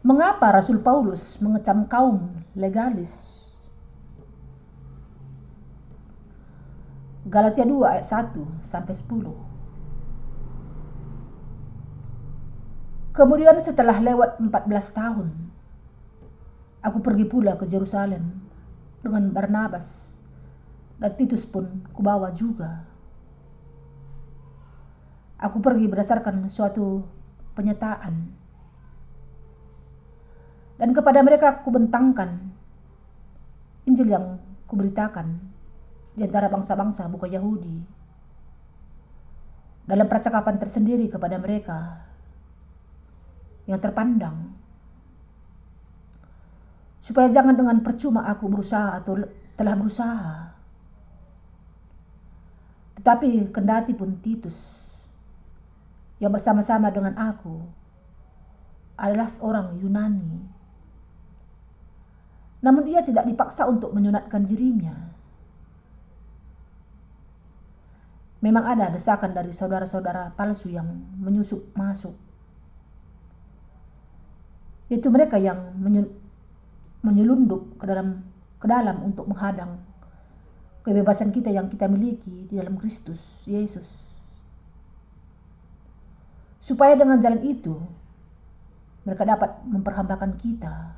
Mengapa Rasul Paulus mengecam kaum legalis? Galatia 2 ayat 1 sampai 10. Kemudian setelah lewat 14 tahun, aku pergi pula ke Yerusalem dengan Barnabas, dan Titus pun kubawa juga. Aku pergi berdasarkan suatu penyataan, dan kepada mereka aku bentangkan Injil yang kuberitakan di antara bangsa-bangsa bukan Yahudi, dalam percakapan tersendiri kepada mereka yang terpandang, supaya jangan dengan percuma aku berusaha atau telah berusaha. Tetapi kendati pun Titus yang bersama-sama dengan aku adalah seorang Yunani, namun ia tidak dipaksa untuk menyunatkan dirinya. Memang ada desakan dari saudara-saudara palsu yang menyusup masuk, yaitu mereka yang menyelundup ke dalam untuk menghadang kebebasan kita yang kita miliki di dalam Kristus Yesus, supaya dengan jalan itu mereka dapat memperhambakan kita.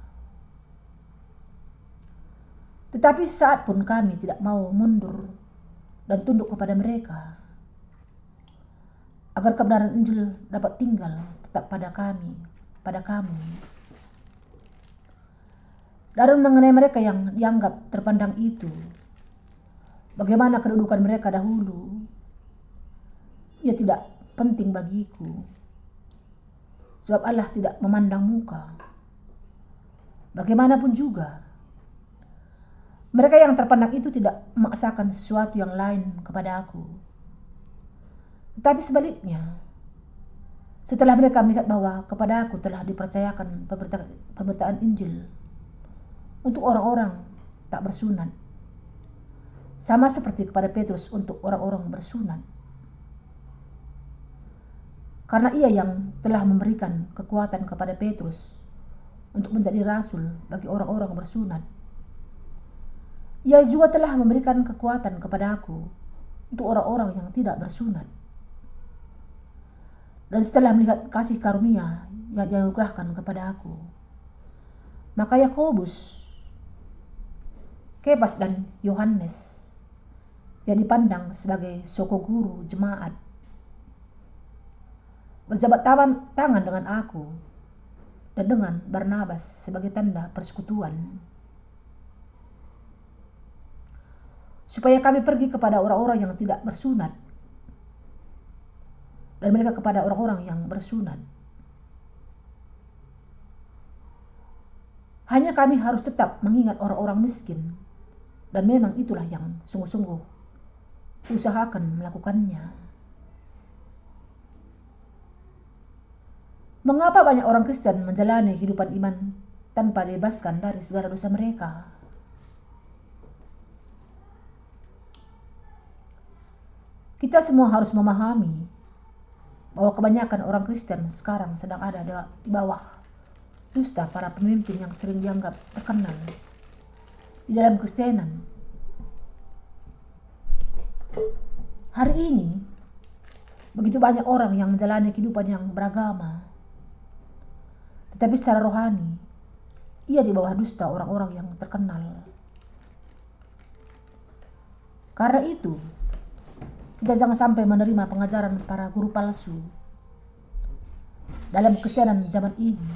Tetapi saat pun kami tidak mau mundur dan tunduk kepada mereka, agar kebenaran Injil dapat tinggal tetap pada kamu. Dan mengenai mereka yang dianggap terpandang itu, bagaimana kedudukan mereka dahulu, ia tidak penting bagiku, sebab Allah tidak memandang muka. Bagaimanapun juga, mereka yang terpandang itu tidak memaksakan sesuatu yang lain kepada aku. Tetapi sebaliknya, setelah mereka melihat bahwa kepada aku telah dipercayakan pemberitaan Injil untuk orang-orang tak bersunat, sama seperti kepada Petrus untuk orang-orang bersunat, karena ia yang telah memberikan kekuatan kepada Petrus untuk menjadi rasul bagi orang-orang bersunat, ia juga telah memberikan kekuatan kepada aku untuk orang-orang yang tidak bersunat. Dan setelah melihat kasih karunia yang dianugerahkan kepada aku, maka Yakobus, Kefas dan Yohanes yang dipandang sebagai soko guru jemaat berjabat tangan dengan aku dan dengan Barnabas sebagai tanda persekutuan, supaya kami pergi kepada orang-orang yang tidak bersunat dan mereka kepada orang-orang yang bersunat. Hanya kami harus tetap mengingat orang-orang miskin, dan memang itulah yang sungguh-sungguh usahakan melakukannya. Mengapa banyak orang Kristen menjalani kehidupan iman tanpa dibebaskan dari segala dosa mereka? Kita semua harus memahami bahwa kebanyakan orang Kristen sekarang sedang ada di bawah dusta para pemimpin yang sering dianggap terkenal di dalam Kristenan. Hari ini, begitu banyak orang yang menjalani kehidupan yang beragama, tetapi secara rohani, ia di bawah dusta orang-orang yang terkenal. Karena itu, kita jangan sampai menerima pengajaran para guru palsu dalam Kristenan zaman ini.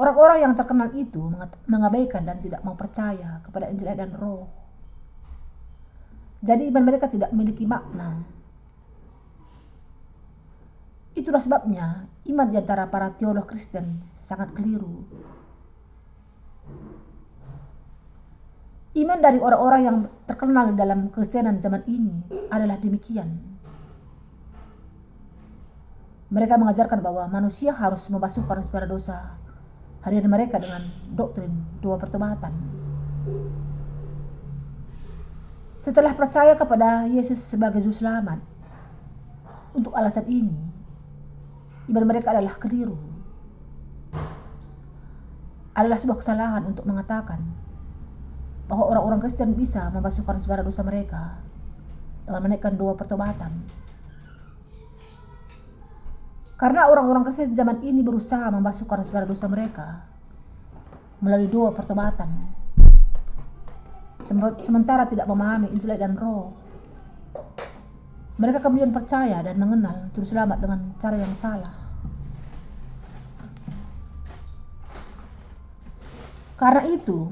Orang-orang yang terkenal itu mengabaikan dan tidak mau percaya kepada Injil dan Roh. Jadi iman mereka tidak memiliki makna. Itulah sebabnya iman di antara para teolog Kristen sangat keliru. Iman dari orang-orang yang terkenal dalam Kristenan zaman ini adalah demikian. Mereka mengajarkan bahwa manusia harus membasuhkan segala dosa harian mereka dengan doktrin dua pertobatan. Setelah percaya kepada Yesus sebagai juru selamat, untuk alasan ini, iman mereka adalah keliru. adalah sebuah kesalahan untuk mengatakan bahwa orang-orang Kristen bisa membasuhkan segala dosa mereka dengan menaikkan doa pertobatan. Karena orang-orang Kristen zaman ini berusaha membasuhkan segala dosa mereka melalui doa pertobatan, sementara tidak memahami Injil dan Roh. Mereka kemudian percaya dan mengenal Juru Selamat dengan cara yang salah. Karena itu,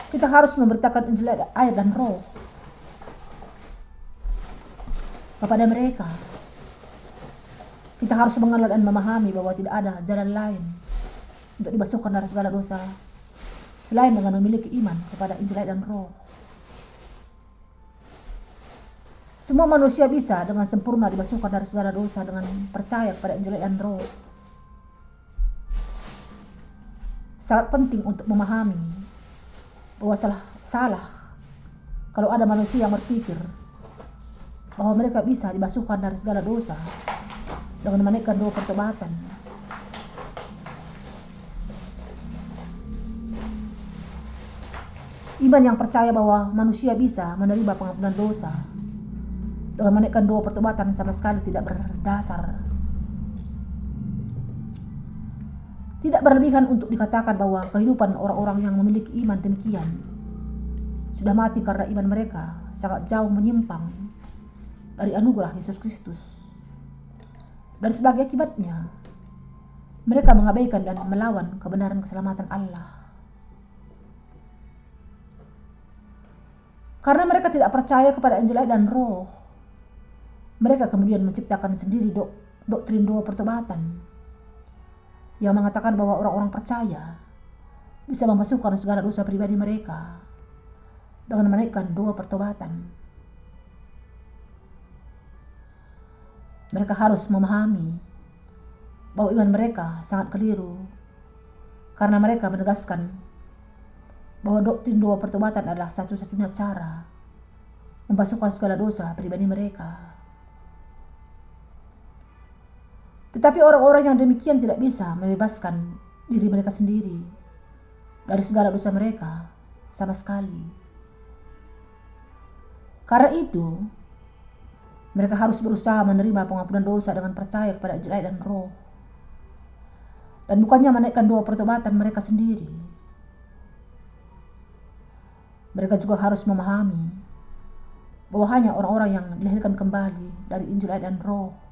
kita harus memberitakan Injil, air dan Roh kepada mereka. Kita harus mengenal dan memahami bahwa tidak ada jalan lain untuk dibasuhkan dari segala dosa selain dengan memiliki iman kepada Injil dan Roh. Semua manusia bisa dengan sempurna dibasuhkan dari segala dosa dengan percaya kepada Injil dan Roh. Sangat penting untuk memahami bahwa salah kalau ada manusia yang berpikir bahwa mereka bisa dibasuhkan dari segala dosa dengan menaikkan doa pertobatan. Iman yang percaya bahwa manusia bisa menerima pengampunan dosa dengan menaikkan doa pertobatan sama sekali tidak berdasar. Tidak berlebihan untuk dikatakan bahwa kehidupan orang-orang yang memiliki iman demikian sudah mati karena iman mereka sangat jauh menyimpang dari anugerah Yesus Kristus. Dan sebagai akibatnya, mereka mengabaikan dan melawan kebenaran keselamatan Allah. Karena mereka tidak percaya kepada Injil dan Roh, mereka kemudian menciptakan sendiri doktrin doa pertobatan yang mengatakan bahwa orang-orang percaya bisa memasukkan segala dosa pribadi mereka dengan menaikkan doa pertobatan. Mereka harus memahami bahwa iman mereka sangat keliru karena mereka menegaskan bahwa doktrin doa pertobatan adalah satu-satunya cara membasuhkan segala dosa pribadi mereka. Tetapi orang-orang yang demikian tidak bisa membebaskan diri mereka sendiri dari segala dosa mereka sama sekali. Karena itu, mereka harus berusaha menerima pengampunan dosa dengan percaya kepada Injil dan Roh, dan bukannya menaikkan doa pertobatan mereka sendiri. Mereka juga harus memahami bahwa hanya orang-orang yang dilahirkan kembali dari Injil dan Roh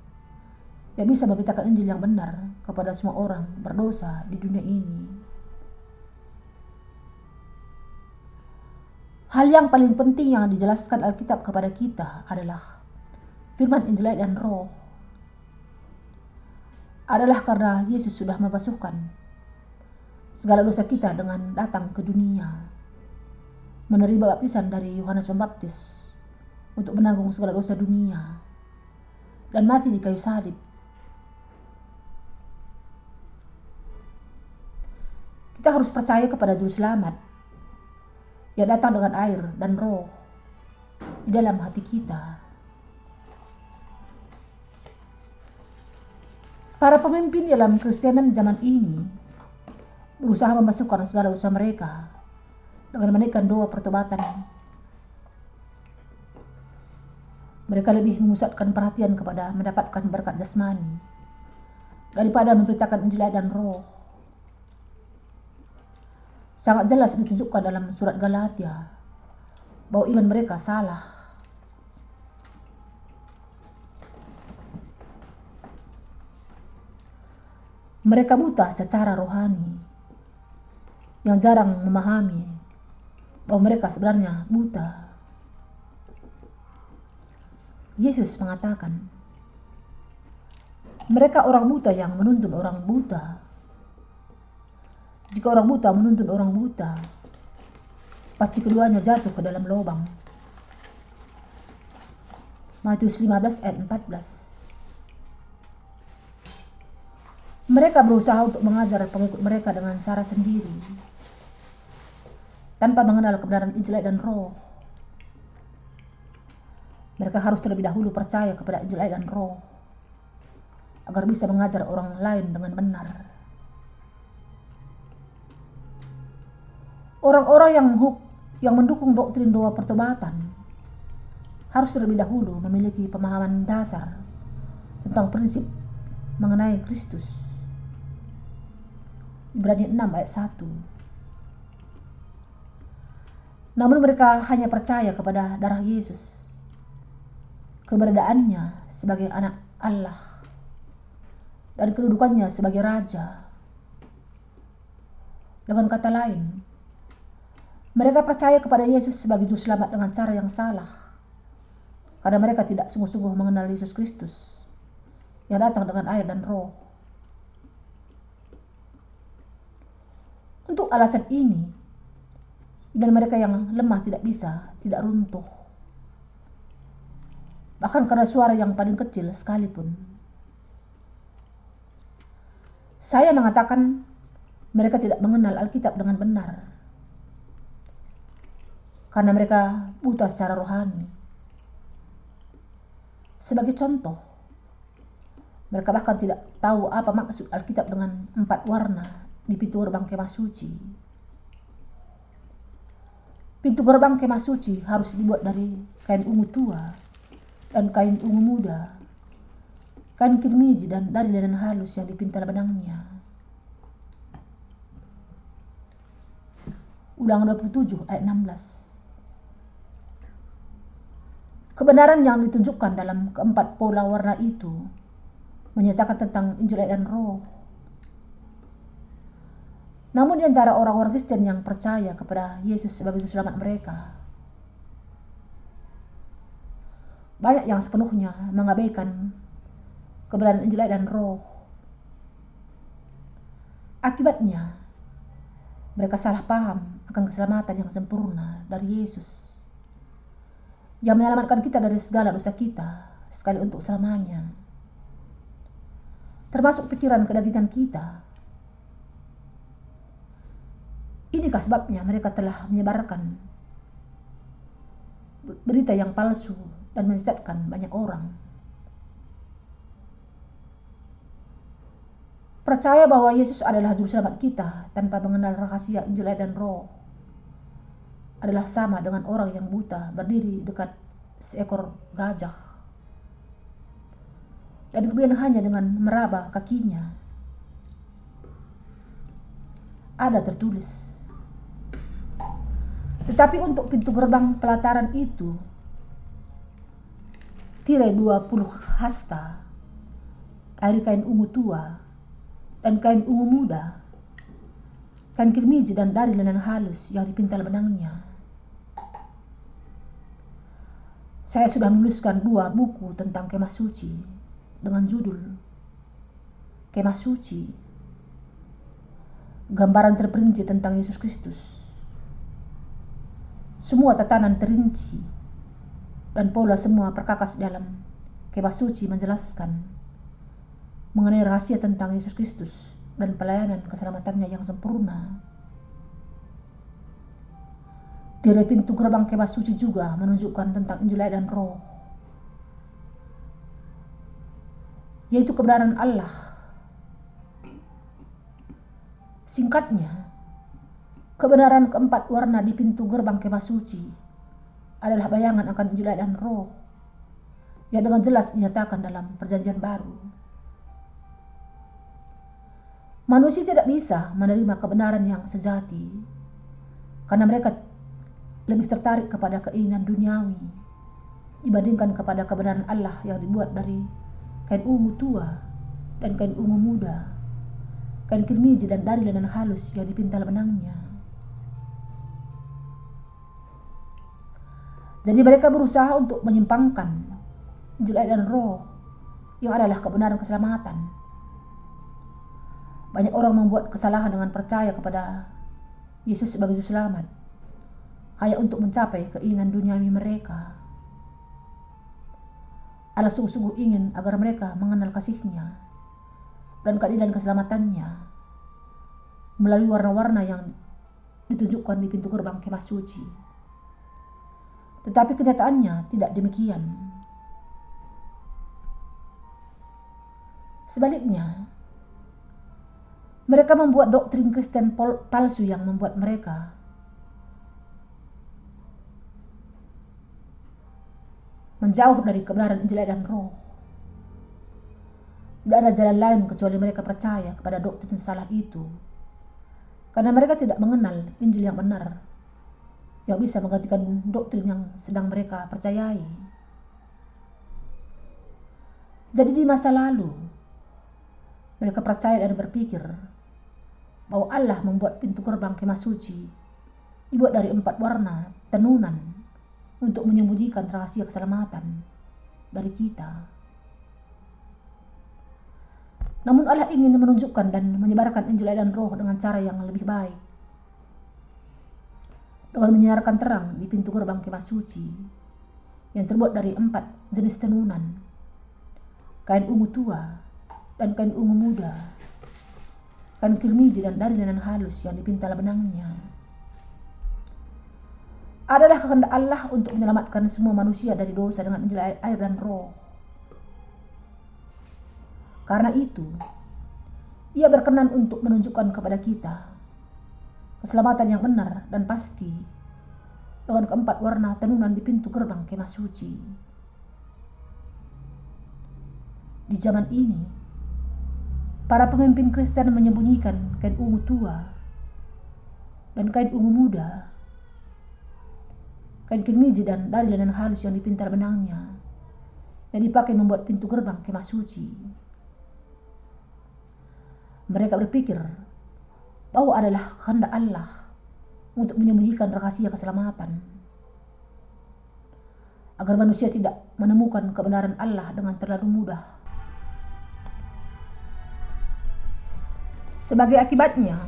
yang bisa memberitakan Injil yang benar kepada semua orang berdosa di dunia ini. Hal yang paling penting yang dijelaskan Alkitab kepada kita adalah firman Injil dan Roh adalah karena Yesus sudah membasuhkan segala dosa kita dengan datang ke dunia, menerima baptisan dari Yohanes Pembaptis untuk menanggung segala dosa dunia, dan mati di kayu salib. Kita harus percaya kepada Juru Selamat yang datang dengan air dan Roh di dalam hati kita. Para pemimpin dalam Kristenan zaman ini berusaha memasukkan segala dosa mereka dengan menaikkan doa pertobatan. Mereka lebih memusatkan perhatian kepada mendapatkan berkat jasmani daripada memberitakan Injil dan Roh. Sangat jelas ditunjukkan dalam surat Galatia bahwa iman mereka salah. Mereka buta secara rohani, yang jarang memahami bahwa mereka sebenarnya buta. Yesus mengatakan, mereka orang buta yang menuntun orang buta. Jika orang buta menuntun orang buta, pasti keduanya jatuh ke dalam lubang. Matius 15 ayat 14. Mereka berusaha untuk mengajar pengikut mereka dengan cara sendiri, tanpa mengenal kebenaran Injil dan Roh. Mereka harus terlebih dahulu percaya kepada Injil dan Roh, agar bisa mengajar orang lain dengan benar. Orang-orang yang mendukung doktrin doa pertobatan harus terlebih dahulu memiliki pemahaman dasar tentang prinsip mengenai Kristus. Ibrani 6 ayat 1. Namun mereka hanya percaya kepada darah Yesus, keberadaannya sebagai anak Allah, dan kedudukannya sebagai raja. Dengan kata lain, mereka percaya kepada Yesus sebagai juru selamat dengan cara yang salah, karena mereka tidak sungguh-sungguh mengenal Yesus Kristus yang datang dengan air dan roh. Untuk alasan ini, iman mereka yang lemah tidak runtuh. Bahkan karena suara yang paling kecil sekalipun. Saya mengatakan mereka tidak mengenal Alkitab dengan benar, karena mereka buta secara rohani. Sebagai contoh, mereka bahkan tidak tahu apa maksud Alkitab dengan 4 warna di pintu gerbang kemah suci. Pintu gerbang kemah suci harus dibuat dari kain ungu tua dan kain ungu muda, kain kirmiji dan dari linen halus yang dipintal benangnya. Ulangan 27 ayat 16. Kebenaran yang ditunjukkan dalam keempat pola warna itu menyatakan tentang Injil dan Roh. Namun di antara orang-orang Kristen yang percaya kepada Yesus sebagai juru selamat mereka, banyak yang sepenuhnya mengabaikan kebenaran Injil dan Roh. Akibatnya, mereka salah paham akan keselamatan yang sempurna dari Yesus, yang menyelamatkan kita dari segala dosa kita sekali untuk selamanya, termasuk pikiran kedagingan kita. Inikah sebabnya mereka telah menyebarkan berita yang palsu dan menyesatkan banyak orang. Percaya bahwa Yesus adalah juru selamat kita tanpa mengenal rahasia Injil dan Roh adalah sama dengan orang yang buta berdiri dekat seekor gajah dan kemudian hanya dengan meraba kakinya ada tertulis, tetapi untuk pintu gerbang pelataran itu tirai 20 hasta dari kain ungu tua dan kain ungu muda, kain kirmiji dan dari linen halus yang dipintal benangnya. Saya sudah menuliskan 2 buku tentang kemah suci dengan judul Kemah Suci, gambaran terperinci tentang Yesus Kristus. Semua tatanan terinci dan pola semua perkakas dalam kemah suci menjelaskan mengenai rahasia tentang Yesus Kristus dan pelayanan keselamatannya yang sempurna. Tirai pintu gerbang kemah suci juga menunjukkan tentang Injil dan Roh, yaitu kebenaran Allah. Singkatnya, kebenaran keempat warna di pintu gerbang kemah suci adalah bayangan akan Injil dan Roh yang dengan jelas dinyatakan dalam Perjanjian Baru. Manusia tidak bisa menerima kebenaran yang sejati karena mereka lebih tertarik kepada keinginan duniawi dibandingkan kepada kebenaran Allah yang dibuat dari kain ungu tua dan kain ungu muda, kain kirmiji dan dari linen halus yang dipintal benangnya. Jadi mereka berusaha untuk menyimpangkan Injil dan Roh yang adalah kebenaran keselamatan. Banyak orang membuat kesalahan dengan percaya kepada Yesus sebagai juru selamat hanya untuk mencapai keinginan duniawi mereka. Allah sungguh-sungguh ingin agar mereka mengenal kasih-Nya dan keadilan keselamatannya melalui warna-warna yang ditunjukkan di pintu gerbang kemah suci. Tetapi kenyataannya tidak demikian. Sebaliknya, mereka membuat doktrin Kristen palsu yang membuat mereka menjauh dari kebenaran Injil dan Roh. Tidak ada jalan lain kecuali mereka percaya kepada doktrin salah itu, karena mereka tidak mengenal Injil yang benar, yang bisa menggantikan doktrin yang sedang mereka percayai. Jadi di masa lalu, mereka percaya dan berpikir bahwa Allah membuat pintu gerbang kemah suci dibuat dari 4 warna tenunan untuk menyembunyikan rahasia keselamatan dari kita. Namun Allah ingin menunjukkan dan menyebarkan Injil dan Roh dengan cara yang lebih baik, dengan menyinarkan terang di pintu gerbang kemah suci yang terbuat dari 4 jenis tenunan, kain ungu tua dan kain ungu muda, kain kirmiji dan dari linen halus yang dipintal benangnya. Adalah kehendak Allah untuk menyelamatkan semua manusia dari dosa dengan Injil, air dan Roh. Karena itu, Ia berkenan untuk menunjukkan kepada kita keselamatan yang benar dan pasti dengan 4 warna tenunan di pintu gerbang kemah suci. Di zaman ini, para pemimpin Kristen menyembunyikan kain ungu tua dan kain ungu muda, kain kirmiji dan dari linen halus yang dipintal benangnya, yang dipakai membuat pintu gerbang kemah suci. Mereka berpikir bahwa adalah kehendak Allah untuk menyembunyikan rahasia keselamatan, agar manusia tidak menemukan kebenaran Allah dengan terlalu mudah. Sebagai akibatnya,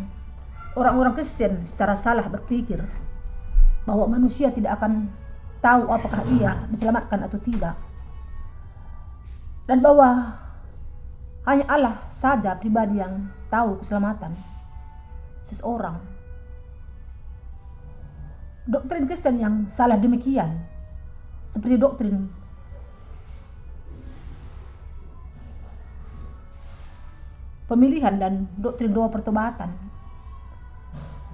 orang-orang Kristen secara salah berpikir bahwa manusia tidak akan tahu apakah ia diselamatkan atau tidak, dan bahwa hanya Allah saja pribadi yang tahu keselamatan seseorang. Doktrin Kristen yang salah demikian, seperti doktrin pemilihan dan doktrin doa pertobatan,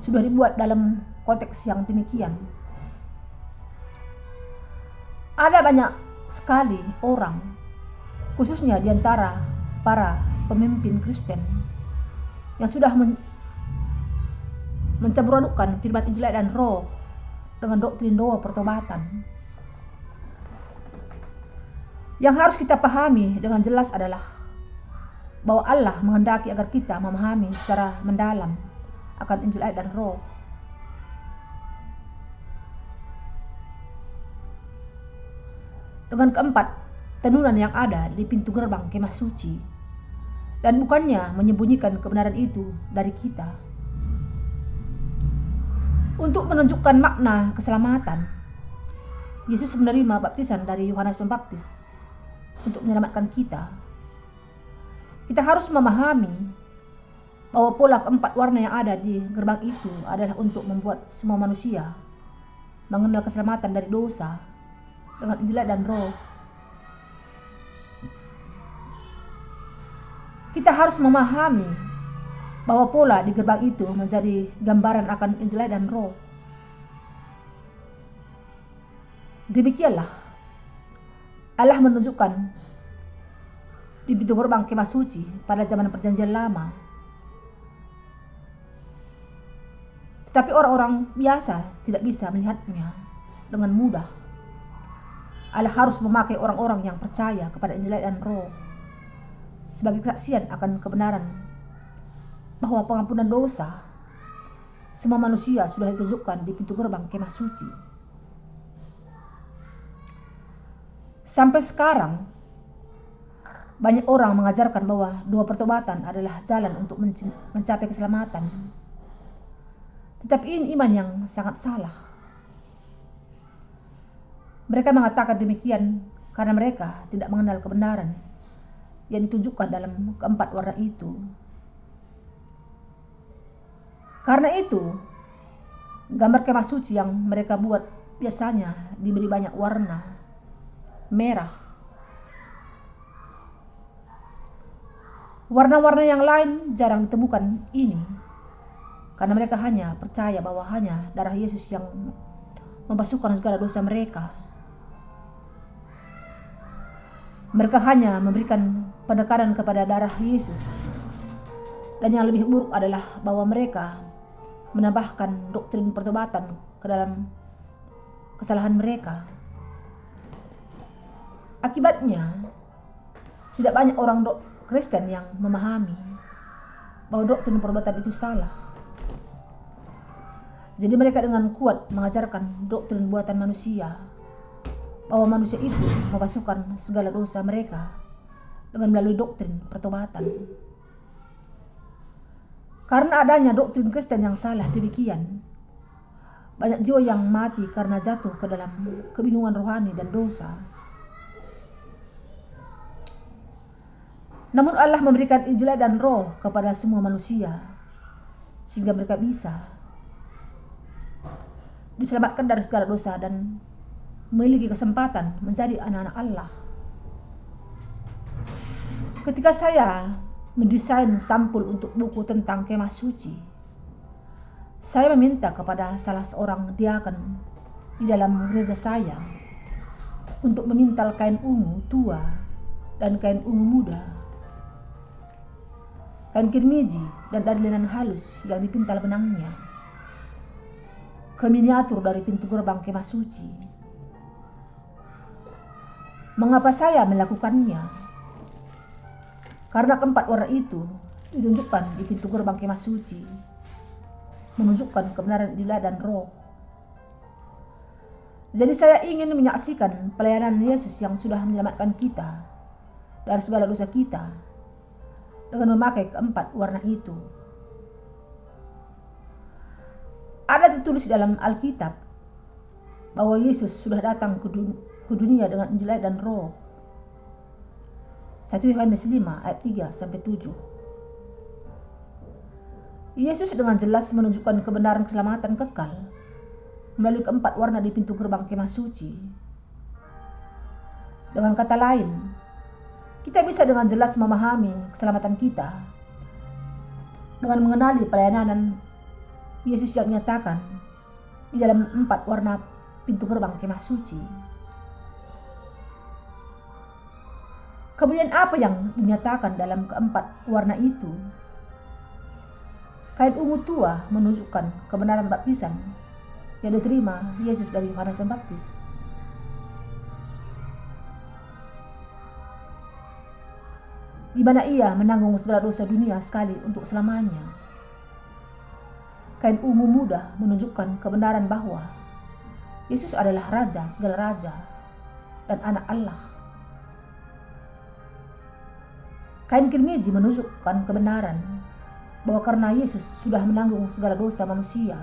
sudah dibuat dalam konteks yang demikian. Ada banyak sekali orang, khususnya di antara para pemimpin Kristen, yang sudah mencampur adukkan firman Injil dan Roh dengan doktrin doa pertobatan. Yang harus kita pahami dengan jelas adalah bahwa Allah menghendaki agar kita memahami secara mendalam akan Injil dan Roh. Dengan keempat tenunan yang ada di pintu gerbang kemah suci, dan bukannya menyembunyikan kebenaran itu dari kita. Untuk menunjukkan makna keselamatan, Yesus menerima baptisan dari Yohanes Pembaptis untuk menyelamatkan kita. Kita harus memahami bahwa pola keempat warna yang ada di gerbang itu adalah untuk membuat semua manusia mengenal keselamatan dari dosa dengan Injil dan Roh. Kita harus memahami bahwa pola di gerbang itu menjadi gambaran akan Injil dan Roh. Demikianlah Allah menunjukkan di pintu gerbang kemah suci pada zaman perjanjian lama. Tetapi orang-orang biasa tidak bisa melihatnya dengan mudah. Allah harus memakai orang-orang yang percaya kepada Injil dan Roh sebagai kesaksian akan kebenaran bahwa pengampunan dosa semua manusia sudah ditunjukkan di pintu gerbang kemah suci. Sampai sekarang, banyak orang mengajarkan bahwa doa pertobatan adalah jalan untuk mencapai keselamatan. Tetapi ini iman yang sangat salah. Mereka mengatakan demikian karena mereka tidak mengenal kebenaran yang ditunjukkan dalam keempat warna itu. Karena itu, gambar kemah suci yang mereka buat biasanya diberi banyak warna merah. Warna-warna yang lain jarang ditemukan ini, karena mereka hanya percaya bahwa hanya darah Yesus yang membasuhkan segala dosa mereka. Mereka hanya memberikan penekanan kepada darah Yesus. Dan yang lebih buruk adalah bahwa mereka menambahkan doktrin pertobatan ke dalam kesalahan mereka. Akibatnya, tidak banyak orang Kristen yang memahami bahwa doktrin pertobatan itu salah. Jadi mereka dengan kuat mengajarkan doktrin buatan manusia, bahwa manusia itu memasukkan segala dosa mereka dengan melalui doktrin pertobatan. Karena adanya doktrin Kristen yang salah demikian, banyak jiwa yang mati karena jatuh ke dalam kebingungan rohani dan dosa. Namun Allah memberikan Injil dan Roh kepada semua manusia, sehingga mereka bisa diselamatkan dari segala dosa dan memiliki kesempatan menjadi anak-anak Allah. Ketika saya mendesain sampul untuk buku tentang kemah suci, saya meminta kepada salah seorang diaken di dalam gereja saya untuk memintal kain ungu tua dan kain ungu muda, kain kirmiji dan dari linen halus yang dipintal benangnya, ke miniatur dari pintu gerbang kemah suci. Mengapa saya melakukannya? Karena keempat warna itu ditunjukkan di pintu gerbang kemah suci, menunjukkan kebenaran Injil dan Roh. Jadi saya ingin menyaksikan pelayanan Yesus yang sudah menyelamatkan kita dari segala dosa kita dengan memakai keempat warna itu. Ada tertulis dalam Alkitab bahwa Yesus sudah datang ke dunia dengan Injil dan Roh. 1 Yohanes 5 ayat 3-7. Yesus dengan jelas menunjukkan kebenaran keselamatan kekal melalui keempat warna di pintu gerbang kemah suci. Dengan kata lain, kita bisa dengan jelas memahami keselamatan kita dengan mengenali pelayanan Yesus yang nyatakan di dalam 4 warna pintu gerbang kemah suci. Kemudian apa yang dinyatakan dalam keempat warna itu? Kain ungu tua menunjukkan kebenaran baptisan yang diterima Yesus dari Yohanes Pembaptis. Di mana ia menanggung segala dosa dunia sekali untuk selamanya. Kain ungu muda menunjukkan kebenaran bahwa Yesus adalah Raja segala raja dan anak Allah. Kain kirmiji menunjukkan kebenaran bahwa karena Yesus sudah menanggung segala dosa manusia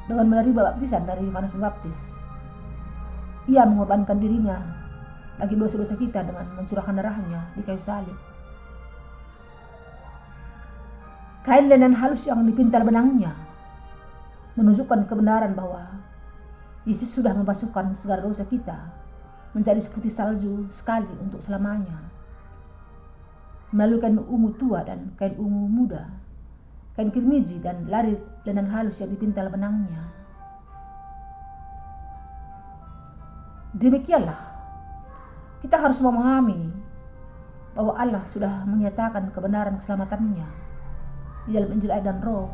dengan menerima baptisan dari Yohanes Pembaptis, ia mengorbankan dirinya bagi dosa-dosa kita dengan mencurahkan darahnya di kayu salib. Kain linen halus yang dipintal benangnya menunjukkan kebenaran bahwa Yesus sudah memasukkan segala dosa kita menjadi seperti salju sekali untuk selamanya. Melalui kain ungu tua dan kain ungu muda, kain kirmiji dan lari linen halus yang dipintal benangnya. Demikianlah, kita harus memahami bahwa Allah sudah menyatakan kebenaran keselamatannya di dalam Injil dan Roh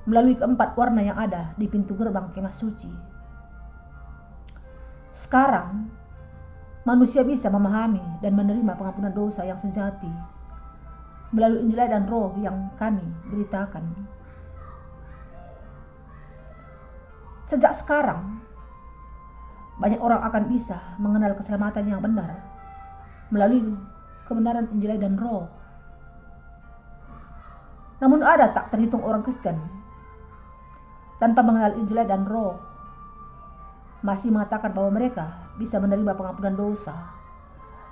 melalui keempat warna yang ada di pintu gerbang kemah suci. Sekarang manusia bisa memahami dan menerima pengampunan dosa yang sejati melalui Injil dan Roh yang kami beritakan. Sejak sekarang, banyak orang akan bisa mengenal keselamatan yang benar melalui kebenaran Injil dan Roh. Namun ada tak terhitung orang Kristen tanpa mengenal Injil dan Roh masih mengatakan bahwa mereka bisa menerima pengampunan dosa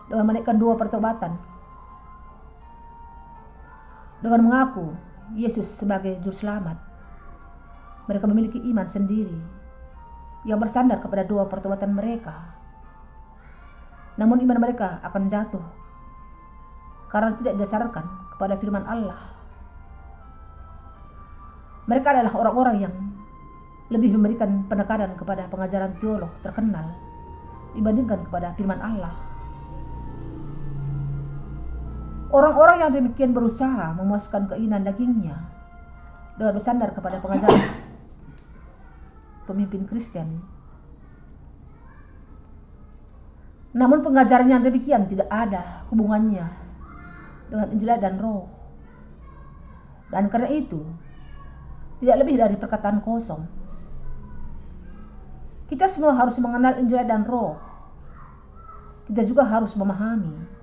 dengan menaikkan doa pertobatan, dengan mengaku Yesus sebagai juru selamat. Mereka memiliki iman sendiri yang bersandar kepada doa pertobatan mereka. Namun iman mereka akan jatuh karena tidak didasarkan kepada firman Allah. Mereka adalah orang-orang yang lebih memberikan penekanan kepada pengajaran teolog terkenal dibandingkan kepada firman Allah. Orang-orang yang demikian berusaha memuaskan keinginan dagingnya dengan bersandar kepada pengajaran pemimpin Kristen. Namun pengajaran yang demikian tidak ada hubungannya dengan Injil dan Roh. Dan karena itu, tidak lebih dari perkataan kosong. Kita semua harus mengenal Injil dan Roh. Kita juga harus memahami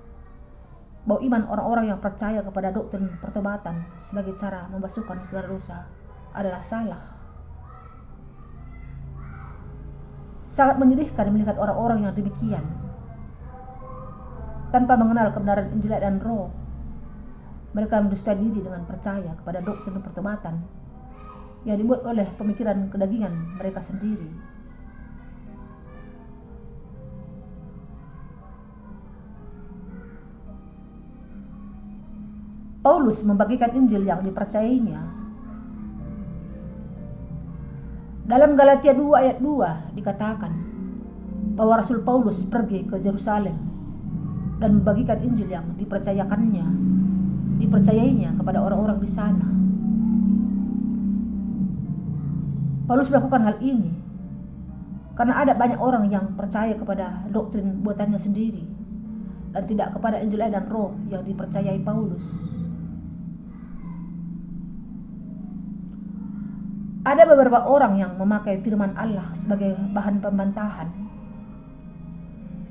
bahwa iman orang-orang yang percaya kepada doktrin pertobatan sebagai cara membasuhkan segala dosa adalah salah. Sangat menyedihkan melihat orang-orang yang demikian. Tanpa mengenal kebenaran Injil dan Roh, mereka mendusta diri dengan percaya kepada doktrin pertobatan yang dibuat oleh pemikiran kedagingan mereka sendiri. Paulus membagikan Injil yang dipercayainya. Dalam Galatia 2 ayat 2 dikatakan bahwa Rasul Paulus pergi ke Yerusalem dan membagikan Injil yang dipercayainya kepada orang-orang di sana. Paulus melakukan hal ini karena ada banyak orang yang percaya kepada doktrin buatannya sendiri dan tidak kepada Injil dan Roh yang dipercayai Paulus. Ada beberapa orang yang memakai firman Allah sebagai bahan pembantahan.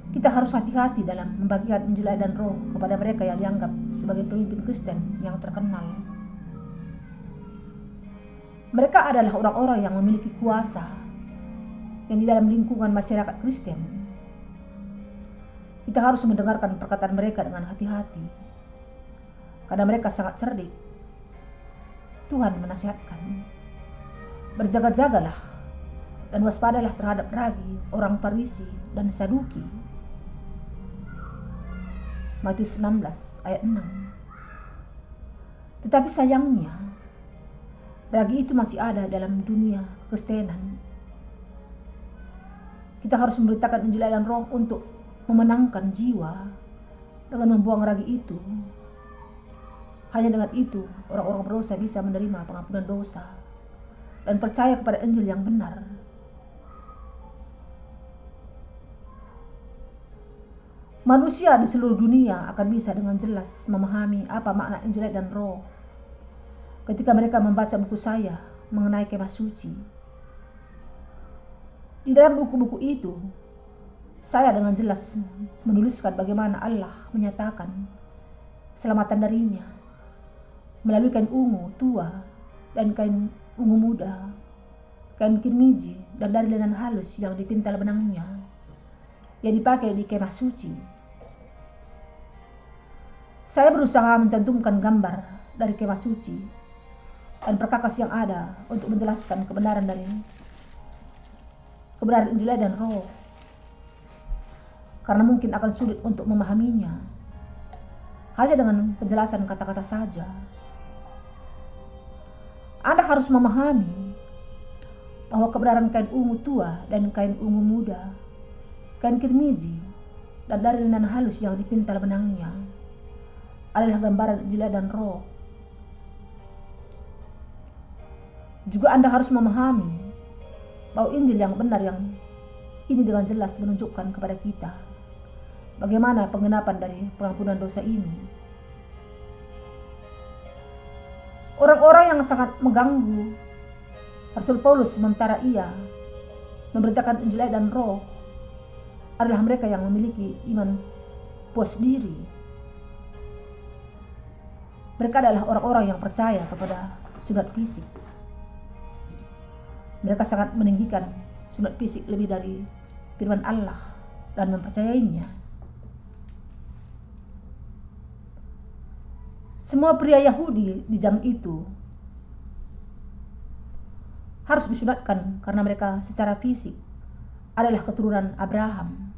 Kita harus hati-hati dalam membagikan Injil dan Roh kepada mereka yang dianggap sebagai pemimpin Kristen yang terkenal. Mereka adalah orang-orang yang memiliki kuasa yang di dalam lingkungan masyarakat Kristen. Kita harus mendengarkan perkataan mereka dengan hati-hati, karena mereka sangat cerdik. Tuhan menasihatkan, berjaga-jagalah dan waspadalah terhadap ragi orang Farisi dan Saduki. Matius 16 ayat 6. Tetapi sayangnya, ragi itu masih ada dalam dunia kekristenan. Kita harus memberitakan Injil dan Roh untuk memenangkan jiwa dengan membuang ragi itu. Hanya dengan itu, orang-orang berdosa bisa menerima pengampunan dosa dan percaya kepada Injil yang benar. Manusia di seluruh dunia akan bisa dengan jelas memahami apa makna Injil dan Roh ketika mereka membaca buku saya mengenai kemah suci. Di dalam buku-buku itu, saya dengan jelas menuliskan bagaimana Allah menyatakan keselamatan darinya melalui kain ungu tua dan kain ungu muda, kain kirmiji, dan dari linen halus yang dipintal benangnya yang dipakai di kemah suci. Saya berusaha mencantumkan gambar dari kemah suci dan perkakas yang ada untuk menjelaskan kebenaran Injil dan Roh, karena mungkin akan sulit untuk memahaminya hanya dengan penjelasan kata-kata saja. Anda harus memahami bahwa kebenaran kain ungu tua dan kain ungu muda, kain kirmiji, dan dari linen halus yang dipintal benangnya adalah gambaran Injil dan Roh. Juga Anda harus memahami bahwa Injil yang benar yang ini dengan jelas menunjukkan kepada kita bagaimana penggenapan dari pengampunan dosa ini. Orang-orang yang sangat mengganggu Rasul Paulus sementara ia memberitakan Injil dan Roh adalah mereka yang memiliki iman puas diri. Mereka adalah orang-orang yang percaya kepada sunat fisik. Mereka sangat meninggikan sunat fisik lebih dari firman Allah dan mempercayainya. Semua pria Yahudi di zaman itu harus disunatkan karena mereka secara fisik adalah keturunan Abraham.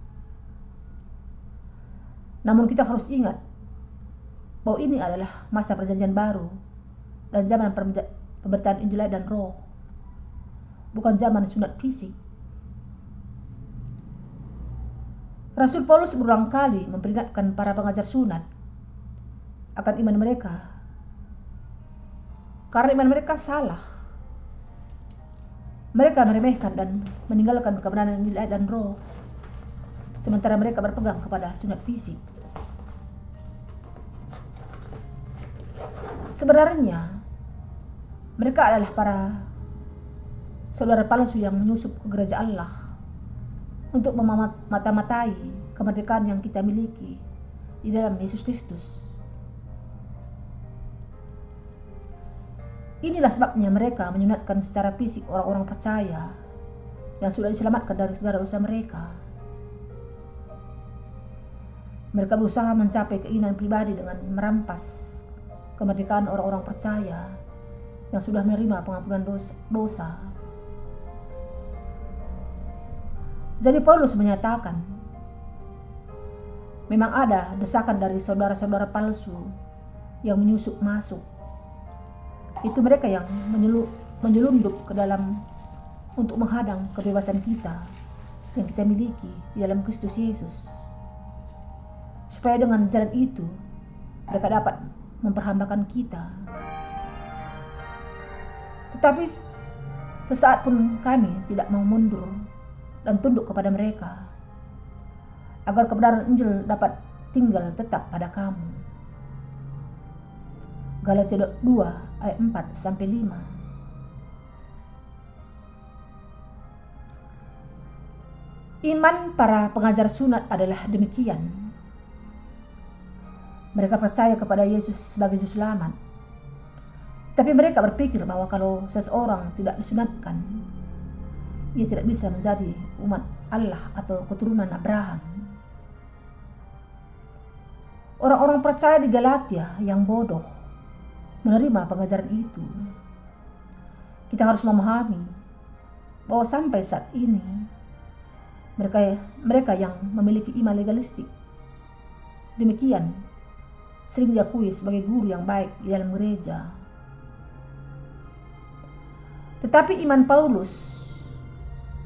Namun kita harus ingat bahwa ini adalah masa perjanjian baru dan zaman pemberitaan Injil dan Roh, bukan zaman sunat fisik. Rasul Paulus berulang kali memperingatkan para pengajar sunat akan iman mereka, karena iman mereka salah. Mereka meremehkan dan meninggalkan kebenaran Injil dan Roh, sementara mereka berpegang kepada sunat fisik. Sebenarnya mereka adalah para saudara palsu yang menyusup ke gereja Allah untuk memata-matai kemerdekaan yang kita miliki di dalam Yesus Kristus. Inilah sebabnya mereka menyunatkan secara fisik orang-orang percaya yang sudah diselamatkan dari segala dosa mereka. Mereka berusaha mencapai keinginan pribadi dengan merampas kemerdekaan orang-orang percaya yang sudah menerima pengampunan dosa. Jadi Paulus menyatakan, memang ada desakan dari saudara-saudara palsu yang menyusup masuk. Itu mereka yang menyelundup ke dalam untuk menghadang kebebasan kita yang kita miliki di dalam Kristus Yesus. Supaya dengan jalan itu mereka dapat memperhambakan kita. Tetapi sesaat pun kami tidak mau mundur dan tunduk kepada mereka, agar kebenaran Injil dapat tinggal tetap pada kamu. Galatia 2 ayat 4-5. Iman para pengajar sunat adalah demikian. Mereka percaya kepada Yesus sebagai juru selamat. Tapi mereka berpikir bahwa kalau seseorang tidak disunatkan, ia tidak bisa menjadi umat Allah atau keturunan Abraham. Orang-orang percaya di Galatia yang bodoh menerima pengajaran itu. Kita harus memahami bahwa sampai saat ini mereka yang memiliki iman legalistik demikian sering diakui sebagai guru yang baik di dalam gereja. Tetapi iman Paulus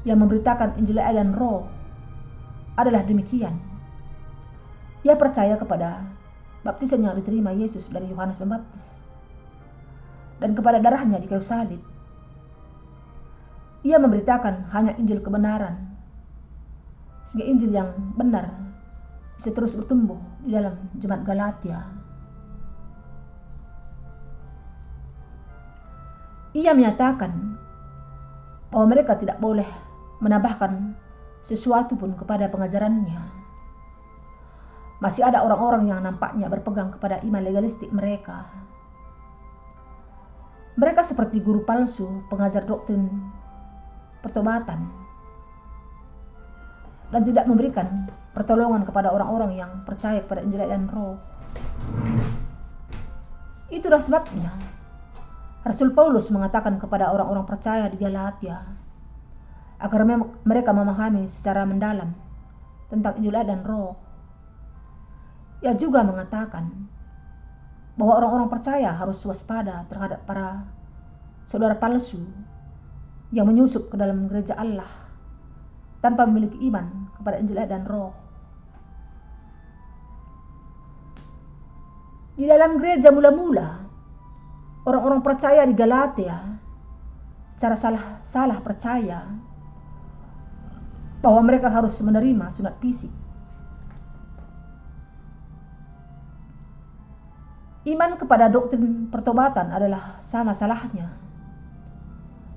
yang memberitakan Injil dan Roh adalah demikian. Ia percaya kepada baptisan yang diterima Yesus dari Yohanes Pembaptis dan kepada darahnya di kayu salib. Ia memberitakan hanya Injil kebenaran, sehingga Injil yang benar bisa terus bertumbuh di dalam jemaat Galatia. Ia menyatakan bahwa mereka tidak boleh menambahkan sesuatu pun kepada pengajarannya. Masih ada orang-orang yang nampaknya berpegang kepada iman legalistik mereka. Mereka seperti guru palsu, pengajar doktrin pertobatan, dan tidak memberikan pertolongan kepada orang-orang yang percaya kepada Injil dan Roh. Itulah sebabnya Rasul Paulus mengatakan kepada orang-orang percaya di Galatia agar mereka memahami secara mendalam tentang Injil dan Roh. Ia juga mengatakan bahwa orang-orang percaya harus waspada terhadap para saudara palsu yang menyusup ke dalam gereja Allah tanpa memiliki iman kepada Injil dan Roh. Di dalam gereja mula-mula, orang-orang percaya di Galatia secara salah percaya bahwa mereka harus menerima sunat fisik. Iman kepada doktrin pertobatan adalah sama salahnya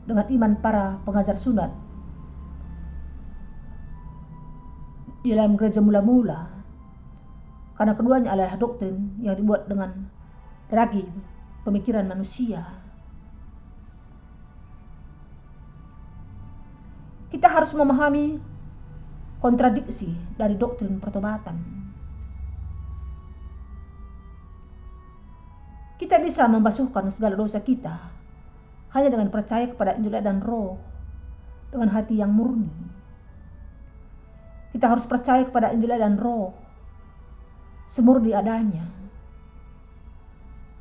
dengan iman para pengajar sunat di dalam gereja mula-mula, karena keduanya adalah doktrin yang dibuat dengan ragi pemikiran manusia. Kita harus memahami kontradiksi dari doktrin pertobatan. Kita bisa membasuhkan segala dosa kita hanya dengan percaya kepada Injil dan Roh dengan hati yang murni. Kita harus percaya kepada Injil dan Roh semurni adanya.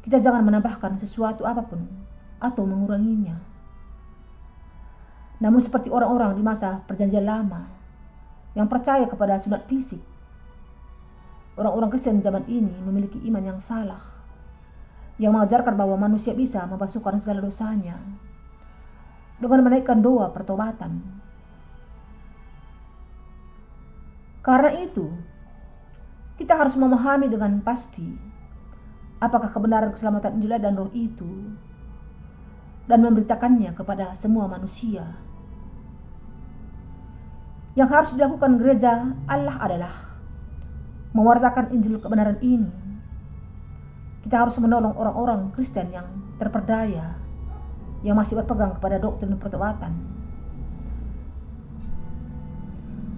Kita jangan menambahkan sesuatu apapun atau menguranginya. Namun seperti orang-orang di masa perjanjian lama yang percaya kepada sunat fisik. Orang-orang Kristen zaman ini memiliki iman yang salah, yang mengajarkan bahwa manusia bisa membasuhkan segala dosanya dengan menaikkan doa pertobatan. Karena itu, kita harus memahami dengan pasti apakah kebenaran keselamatan Injil dan Roh itu, dan memberitakannya kepada semua manusia. Yang harus dilakukan gereja Allah adalah mewartakan Injil kebenaran ini. Kita harus menolong orang-orang Kristen yang terperdaya, yang masih berpegang kepada doktrin pertobatan,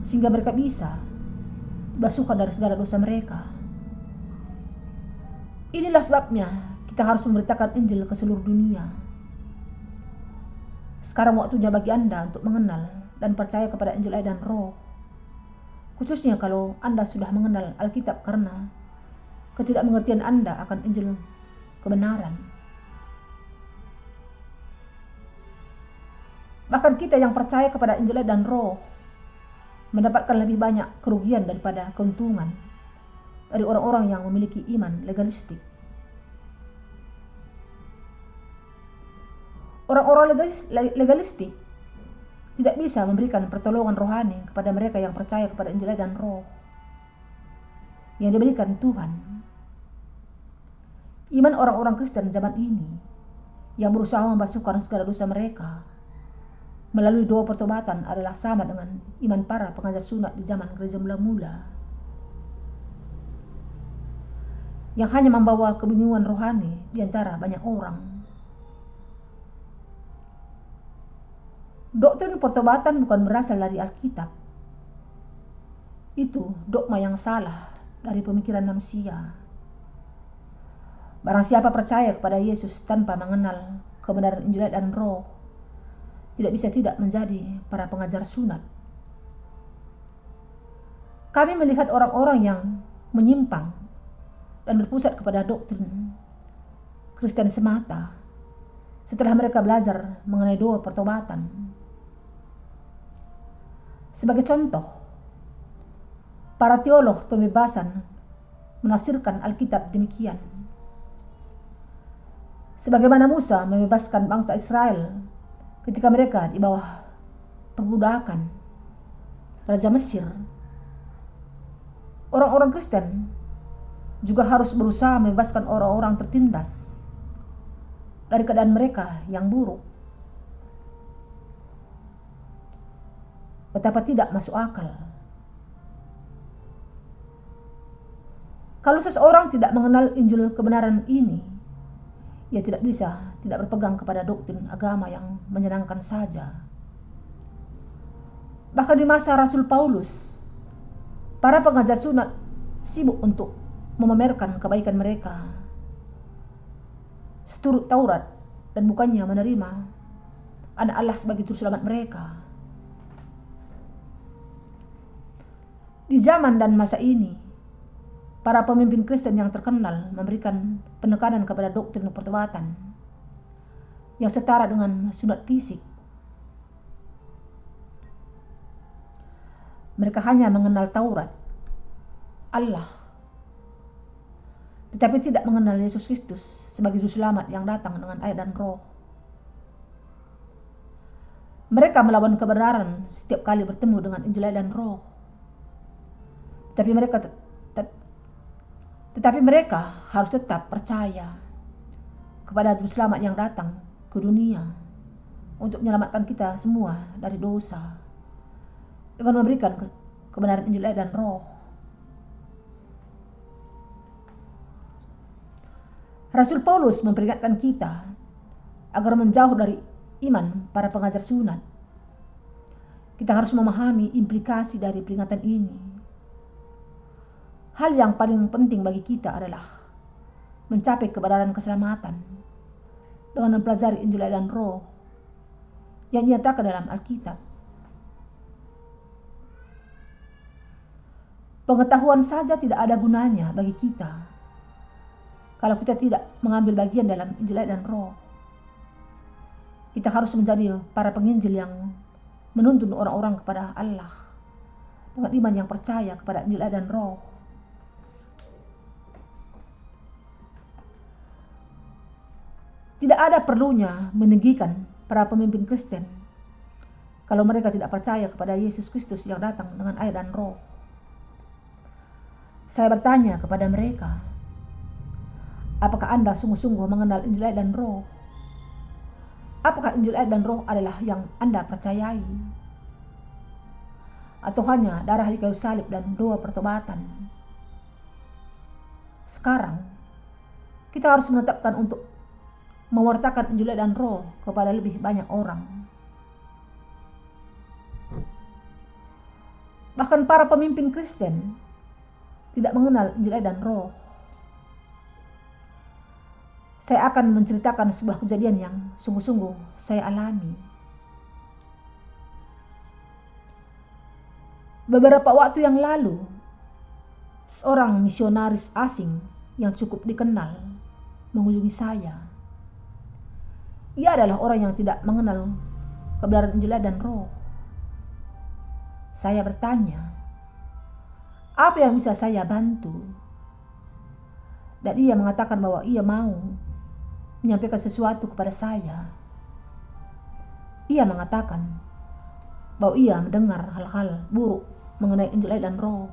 sehingga mereka bisa dibasuhkan dari segala dosa mereka. Inilah sebabnya kita harus memberitakan Injil ke seluruh dunia. Sekarang waktunya bagi Anda untuk mengenal dan percaya kepada Injil dan Roh, khususnya kalau Anda sudah mengenal Alkitab karena ketidakmengertian Anda akan Injil kebenaran. Bahkan kita yang percaya kepada Injil dan Roh mendapatkan lebih banyak kerugian daripada keuntungan dari orang-orang yang memiliki iman legalistik. Orang-orang legalistik tidak bisa memberikan pertolongan rohani kepada mereka yang percaya kepada Injil dan Roh yang diberikan Tuhan. Iman orang-orang Kristen zaman ini yang berusaha membasuhkan segala dosa mereka melalui doa pertobatan adalah sama dengan iman para pengajar sunat di zaman gereja mula-mula, yang hanya membawa kebingungan rohani di antara banyak orang. Doktrin pertobatan bukan berasal dari Alkitab. Itu dogma yang salah dari pemikiran manusia. Barang siapa percaya kepada Yesus tanpa mengenal kebenaran Injil dan Roh, tidak bisa tidak menjadi para pengajar sunat. Kami melihat orang-orang yang menyimpang dan berpusat kepada doktrin Kristen semata setelah mereka belajar mengenai doa pertobatan. Sebagai contoh, para teolog pembebasan menafsirkan Alkitab demikian: sebagaimana Musa membebaskan bangsa Israel ketika mereka di bawah perbudakan Raja Mesir, orang-orang Kristen juga harus berusaha membebaskan orang-orang tertindas dari keadaan mereka yang buruk. Betapa tidak masuk akal. Kalau seseorang tidak mengenal Injil kebenaran ini, ia tidak bisa tidak berpegang kepada doktrin agama yang menyenangkan saja. Bahkan di masa Rasul Paulus, para pengajar sunat sibuk untuk memamerkan kebaikan mereka seturut Taurat dan bukannya menerima anak Allah sebagai juru selamat mereka. Di zaman dan masa ini, para pemimpin Kristen yang terkenal memberikan penekanan kepada doktrin pertobatan yang setara dengan sunat fisik. Mereka hanya mengenal Taurat, Allah, tetapi tidak mengenal Yesus Kristus sebagai juru selamat yang datang dengan air dan Roh. Mereka melawan kebenaran setiap kali bertemu dengan Injil dan Roh. Tetapi mereka harus tetap percaya kepada Juru Selamat yang datang ke dunia untuk menyelamatkan kita semua dari dosa dengan memberikan kebenaran Injil dan Roh. Rasul Paulus memperingatkan kita agar menjauh dari iman para pengajar sunat. Kita harus memahami implikasi dari peringatan ini. Hal yang paling penting bagi kita adalah mencapai kebenaran keselamatan dengan mempelajari Injil dan Roh yang dinyatakan dalam Alkitab. Pengetahuan saja tidak ada gunanya bagi kita kalau kita tidak mengambil bagian dalam Injil dan Roh. Kita harus menjadi para penginjil yang menuntun orang-orang kepada Allah dengan iman yang percaya kepada Injil Air dan Roh. Tidak ada perlunya meninggikan para pemimpin Kristen kalau mereka tidak percaya kepada Yesus Kristus yang datang dengan air dan Roh. Saya bertanya kepada mereka, apakah Anda sungguh-sungguh mengenal Injil Air dan Roh? Apakah Injil Air dan Roh adalah yang Anda percayai? Atau hanya darah di kayu salib dan doa pertobatan? Sekarang, kita harus menetapkan untuk mewartakan Injil Air dan Roh kepada lebih banyak orang. Bahkan para pemimpin Kristen tidak mengenal Injil Air dan Roh. Saya akan menceritakan sebuah kejadian yang sungguh-sungguh saya alami. Beberapa waktu yang lalu, seorang misionaris asing yang cukup dikenal mengunjungi saya. Ia adalah orang yang tidak mengenal kebenaran Injil dan Roh. Saya bertanya, apa yang bisa saya bantu? Dan ia mengatakan bahwa ia mau menyampaikan sesuatu kepada saya. Ia mengatakan bahwa ia mendengar hal-hal buruk mengenai Injil dan Roh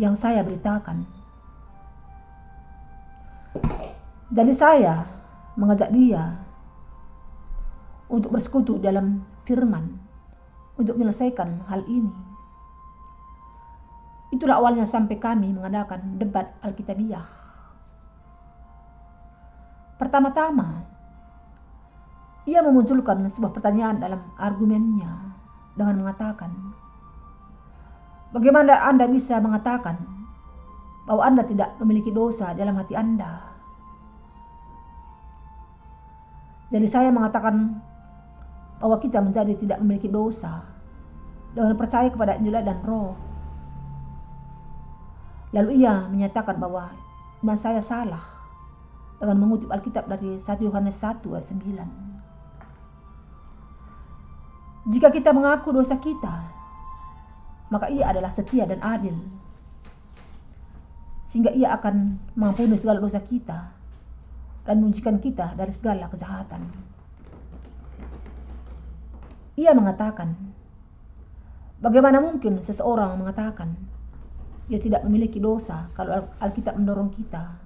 yang saya beritakan. Jadi saya mengajak dia untuk bersekutu dalam firman untuk menyelesaikan hal ini. Itulah awalnya sampai kami mengadakan debat Alkitabiah. Pertama-tama, ia memunculkan sebuah pertanyaan dalam argumennya dengan mengatakan, bagaimana Anda bisa mengatakan bahwa Anda tidak memiliki dosa dalam hati Anda? Jadi saya mengatakan bahwa kita menjadi tidak memiliki dosa dengan percaya kepada Injil dan Roh. Lalu ia menyatakan bahwa iman saya salah dengan mengutip Alkitab dari 1 Yohanes 1 ayat 9. Jika kita mengaku dosa kita, maka ia adalah setia dan adil, sehingga ia akan mengampuni segala dosa kita dan menyucikan kita dari segala kejahatan. Ia mengatakan, bagaimana mungkin seseorang mengatakan ia tidak memiliki dosa kalau Alkitab mendorong kita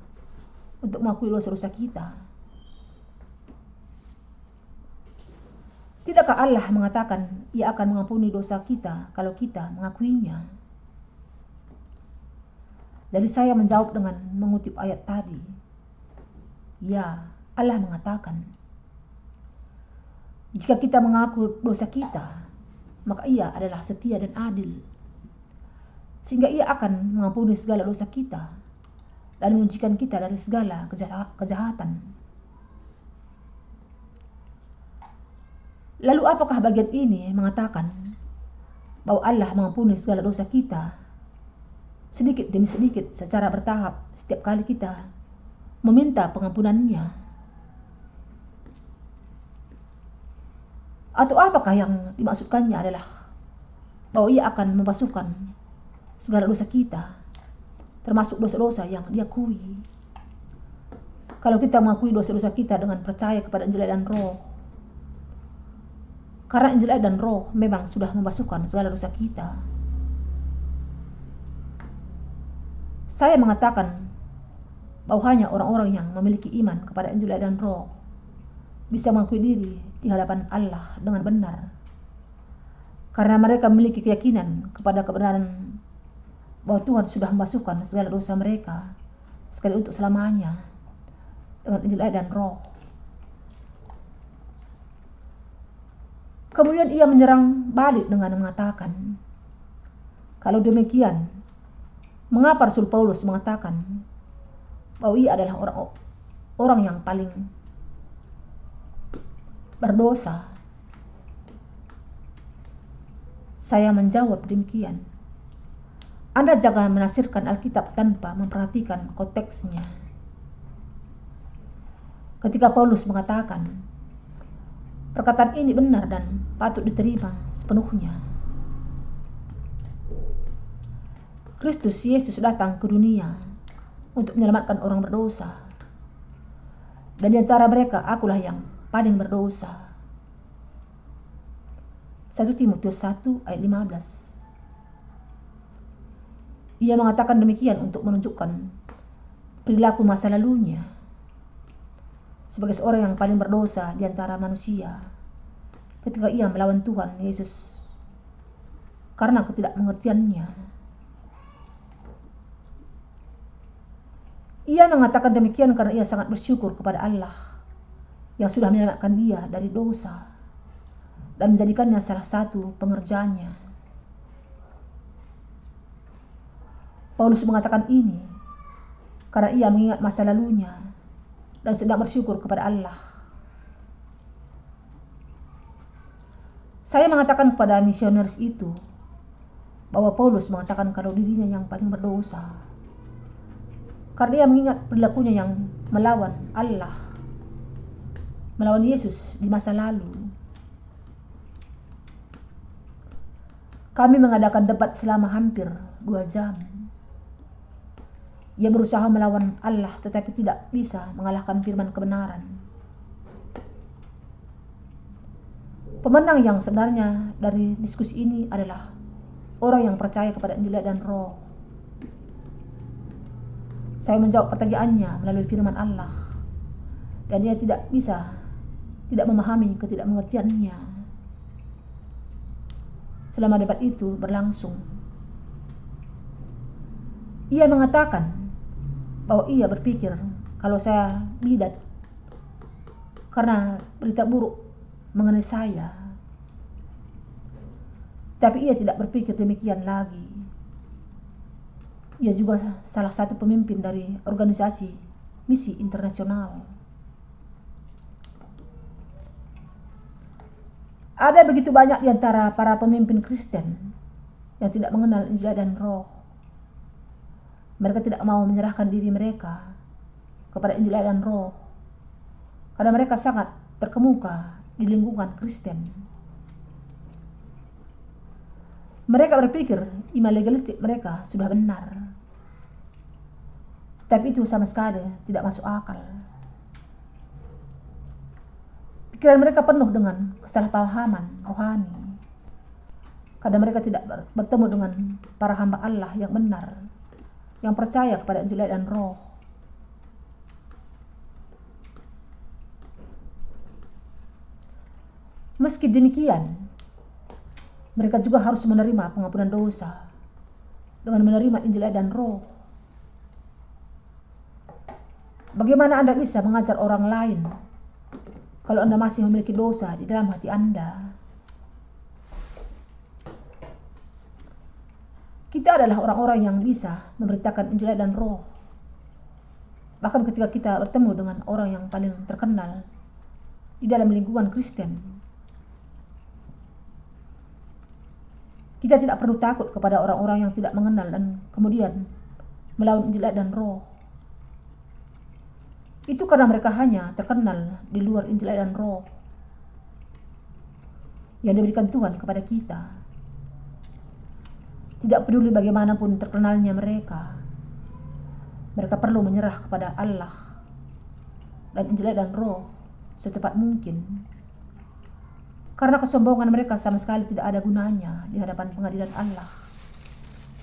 untuk mengakui dosa-dosa kita? Tidakkah Allah mengatakan ia akan mengampuni dosa kita kalau kita mengakuinya? Jadi saya menjawab dengan mengutip ayat tadi. Ya, Allah mengatakan, jika kita mengaku dosa kita, maka ia adalah setia dan adil, sehingga ia akan mengampuni segala dosa kita dan menyucikan kita dari segala kejahatan. Lalu apakah bagian ini mengatakan bahwa Allah mengampuni segala dosa kita sedikit demi sedikit secara bertahap setiap kali kita meminta pengampunannya? Atau apakah yang dimaksudkannya adalah bahwa ia akan membasuhkan segala dosa kita, termasuk dosa-dosa yang diakui? Kalau kita mengakui dosa-dosa kita dengan percaya kepada Injil dan Roh, karena Injil dan Roh memang sudah membasuhkan segala dosa kita. Saya mengatakan bahwa hanya orang-orang yang memiliki iman kepada Injil dan Roh bisa mengakui diri di hadapan Allah dengan benar, karena mereka memiliki keyakinan kepada kebenaran bahwa Tuhan sudah membasuhkan segala dosa mereka sekali untuk selamanya dengan Injil dan Roh. Kemudian ia menyerang balik dengan mengatakan, kalau demikian, mengapa Rasul Paulus mengatakan bahwa ia adalah orang yang paling berdosa? Saya menjawab demikian. Anda jangan menafsirkan Alkitab tanpa memperhatikan konteksnya. Ketika Paulus mengatakan Perkataan ini benar dan patut diterima sepenuhnya. Kristus Yesus datang ke dunia untuk menyelamatkan orang berdosa. Dan di antara mereka akulah yang paling berdosa. 1 Timotius 1 ayat 15. Ia mengatakan demikian untuk menunjukkan perilaku masa lalunya sebagai seorang yang paling berdosa di antara manusia ketika ia melawan Tuhan Yesus karena ketidakmengertiannya. Ia mengatakan demikian karena ia sangat bersyukur kepada Allah yang sudah menyelamatkan dia dari dosa dan menjadikannya salah satu pengerjanya. Paulus mengatakan ini karena ia mengingat masa lalunya dan sedang bersyukur kepada Allah. Saya mengatakan kepada misionaris itu bahwa Paulus mengatakan kalau dirinya yang paling berdosa karena ia mengingat perilakunya yang melawan Allah, melawan Yesus di masa lalu. Kami mengadakan debat selama hampir 2 jam. Ia berusaha melawan Allah tetapi tidak bisa mengalahkan firman kebenaran. Pemenang yang sebenarnya dari diskusi ini adalah orang yang percaya kepada Injil dan Roh. Saya menjawab pertanyaannya melalui firman Allah dan dia tidak memahami ketidakmengertiannya. Selama debat itu berlangsung, ia mengatakan bahwa ia berpikir kalau saya bidat karena berita buruk mengenai saya. Tapi ia tidak berpikir demikian lagi. Ia juga salah satu pemimpin dari organisasi misi internasional. Ada begitu banyak di antara para pemimpin Kristen yang tidak mengenal Injil dan Roh. Mereka tidak mau menyerahkan diri mereka kepada Injil dan Roh karena mereka sangat terkemuka di lingkungan Kristen. Mereka berpikir iman legalistik mereka sudah benar. Tapi itu sama sekali tidak masuk akal. Pikiran mereka penuh dengan kesalahpahaman rohani karena mereka tidak bertemu dengan para hamba Allah yang benar, yang percaya kepada Injil dan Roh. Meski demikian, mereka juga harus menerima pengampunan dosa dengan menerima Injil dan Roh. Bagaimana Anda bisa mengajar orang lain kalau Anda masih memiliki dosa di dalam hati Anda? Kita adalah orang-orang yang bisa memberitakan Injil dan Roh. Bahkan ketika kita bertemu dengan orang yang paling terkenal di dalam lingkungan Kristen, kita tidak perlu takut kepada orang-orang yang tidak mengenal dan kemudian melawan Injil dan Roh. Itu karena mereka hanya terkenal di luar Injil dan Roh yang diberikan Tuhan kepada kita. Tidak peduli bagaimanapun terkenalnya mereka perlu menyerah kepada Allah dan Injil dan Roh secepat mungkin. Karena kesombongan mereka sama sekali tidak ada gunanya di hadapan pengadilan Allah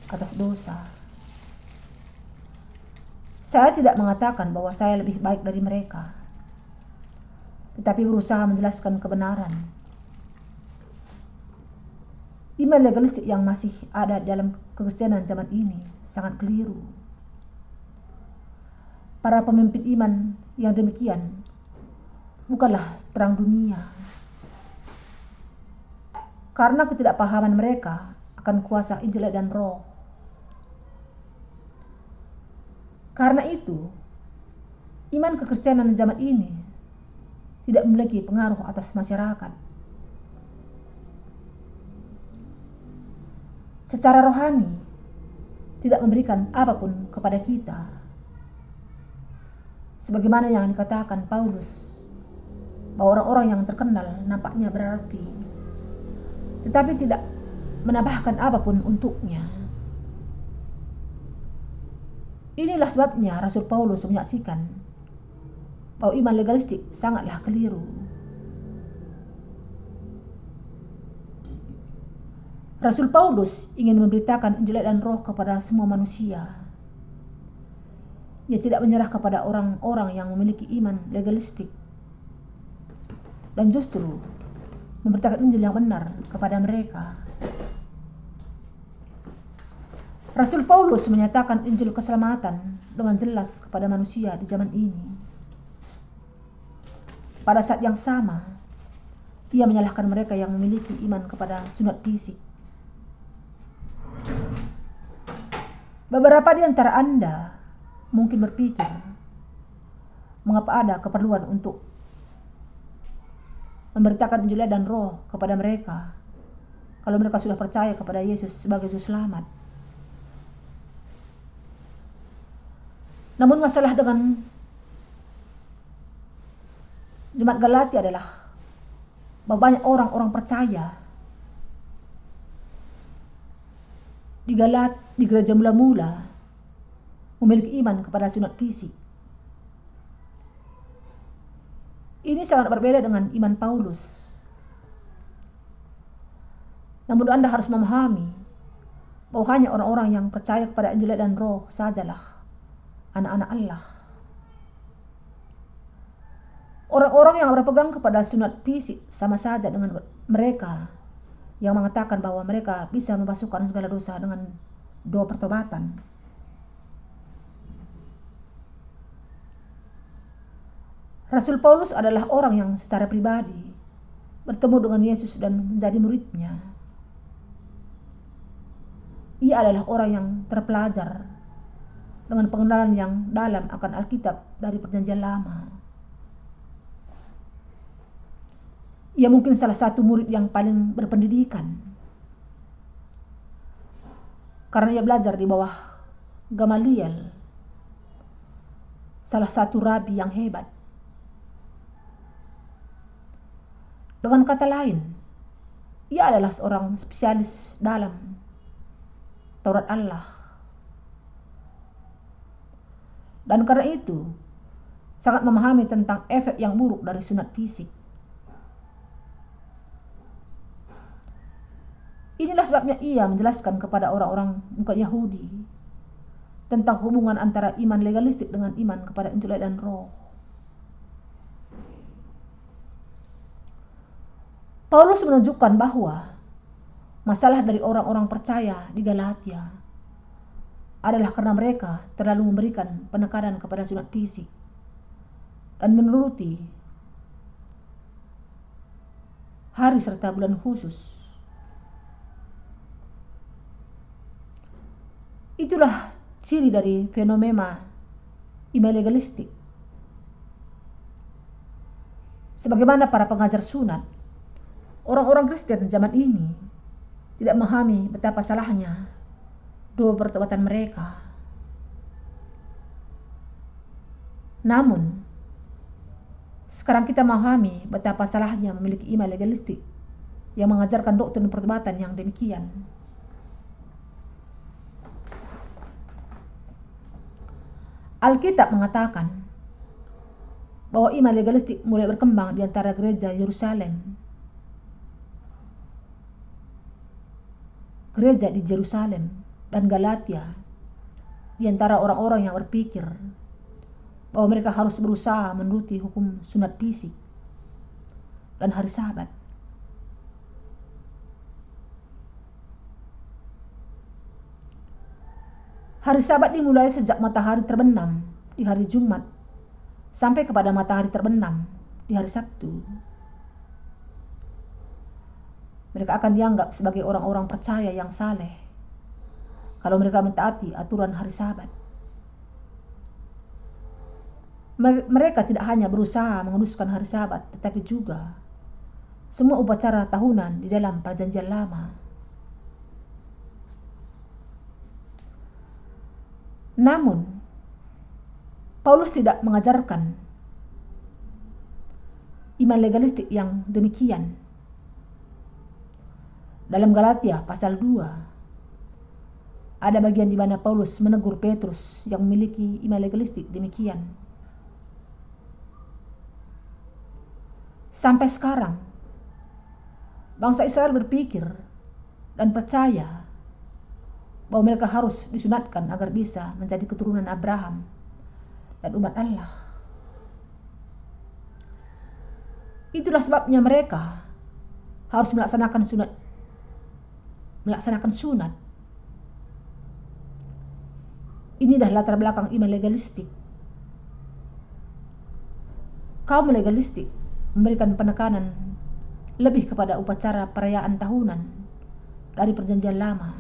atas dosa. Saya tidak mengatakan bahwa saya lebih baik dari mereka, tetapi berusaha menjelaskan kebenaran. Iman legalistik yang masih ada dalam kekristenan zaman ini sangat keliru. Para pemimpin iman yang demikian bukanlah terang dunia, karena ketidakpahaman mereka akan kuasa Injil dan Roh. Karena itu, iman kekristenan zaman ini tidak memiliki pengaruh atas masyarakat. Secara rohani, tidak memberikan apapun kepada kita. Sebagaimana yang dikatakan Paulus, bahwa orang-orang yang terkenal nampaknya berarti, tetapi tidak menambahkan apapun untuknya. Inilah sebabnya Rasul Paulus menyaksikan bahwa iman legalistik sangatlah keliru. Rasul Paulus ingin memberitakan Injil dan Roh kepada semua manusia. Ia tidak menyerah kepada orang-orang yang memiliki iman legalistik, dan justru memberitakan Injil yang benar kepada mereka. Rasul Paulus menyatakan Injil keselamatan dengan jelas kepada manusia di zaman ini. Pada saat yang sama, ia menyalahkan mereka yang memiliki iman kepada sunat fisik. Beberapa di antara Anda mungkin berpikir, mengapa ada keperluan untuk memberitakan Injil dan Roh kepada mereka kalau mereka sudah percaya kepada Yesus sebagai Juru Selamat. Namun masalah dengan jemaat Galatia adalah bahwa banyak orang-orang percaya di gereja mula-mula memiliki iman kepada sunat fisik. Ini sangat berbeda dengan iman Paulus. Namun Anda harus memahami bahwa hanya orang-orang yang percaya kepada Injil dan Roh sajalah anak-anak Allah. Orang-orang yang berpegang kepada sunat fisik sama saja dengan mereka yang mengatakan bahwa mereka bisa membasuhkan segala dosa dengan doa pertobatan. Rasul Paulus adalah orang yang secara pribadi bertemu dengan Yesus dan menjadi muridnya. Ia adalah orang yang terpelajar dengan pengenalan yang dalam akan Alkitab dari Perjanjian Lama. Ia mungkin salah satu murid yang paling berpendidikan, karena ia belajar di bawah Gamaliel, salah satu rabi yang hebat. Dengan kata lain, ia adalah seorang spesialis dalam Taurat Allah. Dan karena itu, sangat memahami tentang efek yang buruk dari sunat fisik. Inilah sebabnya ia menjelaskan kepada orang-orang bukan Yahudi tentang hubungan antara iman legalistik dengan iman kepada Injil dan Roh. Paulus menunjukkan bahwa masalah dari orang-orang percaya di Galatia adalah karena mereka terlalu memberikan penekanan kepada sunat fisik dan menuruti hari serta bulan khusus. Itulah ciri dari fenomena iman legalistik. Sebagaimana para pengajar sunat, orang-orang Kristen zaman ini tidak memahami betapa salahnya doa pertobatan mereka. Namun, sekarang kita memahami betapa salahnya memiliki iman legalistik yang mengajarkan doktrin pertobatan yang demikian. Alkitab mengatakan bahwa iman legalistik mulai berkembang di antara gereja Yerusalem. Gereja di Yerusalem dan Galatia di antara orang-orang yang berpikir bahwa mereka harus berusaha menuruti hukum sunat fisik dan hari Sabat. Hari Sabat dimulai sejak matahari terbenam di hari Jumat sampai kepada matahari terbenam di hari Sabtu. Mereka akan dianggap sebagai orang-orang percaya yang saleh kalau mereka mentaati aturan hari Sabat. Mereka tidak hanya berusaha menguduskan hari Sabat, tetapi juga semua upacara tahunan di dalam Perjanjian Lama. Namun, Paulus tidak mengajarkan iman legalistik yang demikian. Dalam Galatia pasal 2 ada bagian di mana Paulus menegur Petrus yang memiliki iman legalistik demikian. Sampai sekarang bangsa Israel berpikir dan percaya bahwa mereka harus disunatkan agar bisa menjadi keturunan Abraham dan umat Allah. Itulah sebabnya mereka harus melaksanakan sunat. Inilah latar belakang iman legalistik. Kaum legalistik memberikan penekanan lebih kepada upacara perayaan tahunan dari perjanjian lama,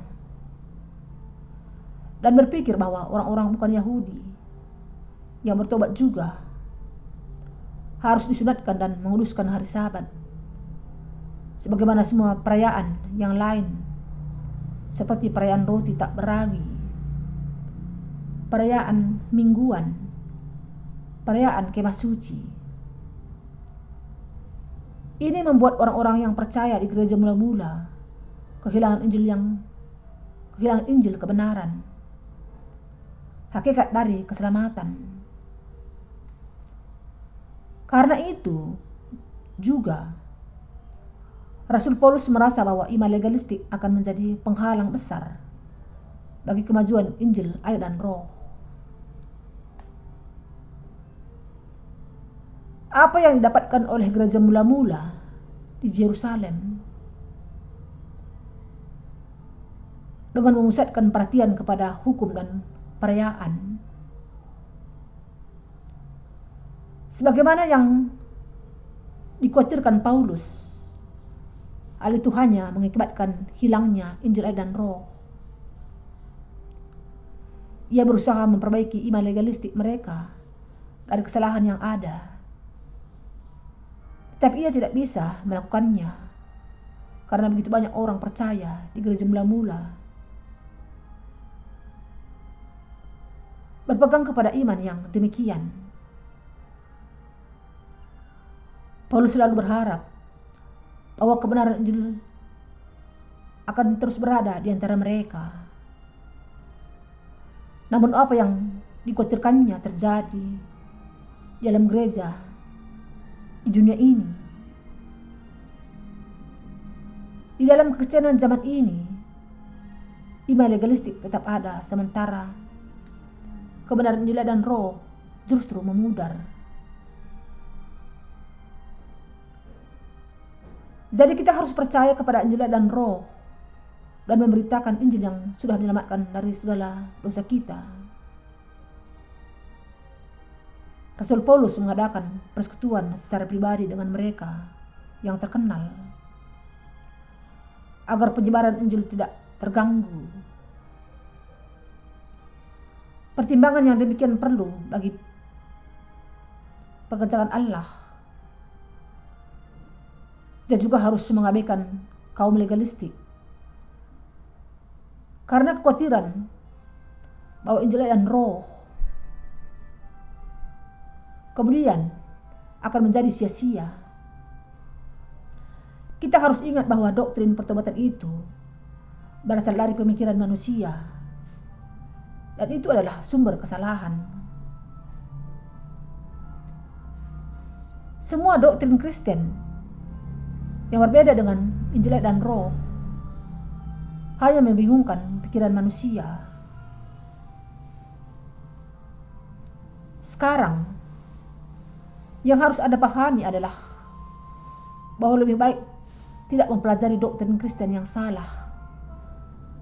dan berpikir bahwa orang-orang bukan Yahudi yang bertobat juga harus disunatkan dan menguduskan hari Sabat sebagaimana semua perayaan yang lain, seperti perayaan roti tak beragi, perayaan mingguan, perayaan kemah suci. Ini membuat orang-orang yang percaya di gereja mula-mula kehilangan Injil kebenaran, hakikat dari keselamatan. Karena itu juga Rasul Paulus merasa bahwa iman legalistik akan menjadi penghalang besar bagi kemajuan Injil, air dan Roh. Apa yang didapatkan oleh gereja mula-mula di Yerusalem dengan memusatkan perhatian kepada hukum dan perayaan, sebagaimana yang dikhawatirkan Paulus, hal itu hanya mengakibatkan hilangnya Injil, air dan Roh. Ia berusaha memperbaiki iman legalistik mereka dari kesalahan yang ada, tapi ia tidak bisa melakukannya karena begitu banyak orang percaya di gereja mula-mula berpegang kepada iman yang demikian. Paulus selalu berharap bahwa kebenaran Injil akan terus berada di antara mereka. Namun apa yang dikhawatirkannya terjadi di dalam gereja di dunia ini, di dalam Kekristenan zaman ini, iman legalistik tetap ada, sementara kebenaran Injil dan Roh justru memudar. Jadi kita harus percaya kepada Injil dan Roh dan memberitakan Injil yang sudah menyelamatkan dari segala dosa kita. Rasul Paulus mengadakan persekutuan secara pribadi dengan mereka yang terkenal agar penyebaran Injil tidak terganggu. Pertimbangan yang demikian perlu bagi pekerjaan Allah. Dia juga harus mengabaikan kaum legalistik karena kekhawatiran bahwa Injil dan Roh kemudian akan menjadi sia-sia. Kita harus ingat bahwa doktrin pertobatan itu berasal dari pemikiran manusia, dan itu adalah sumber kesalahan. Semua doktrin Kristen yang berbeda dengan Injil dan Roh hanya membingungkan pikiran manusia. Sekarang yang harus Anda pahami adalah bahwa lebih baik tidak mempelajari doktrin Kristen yang salah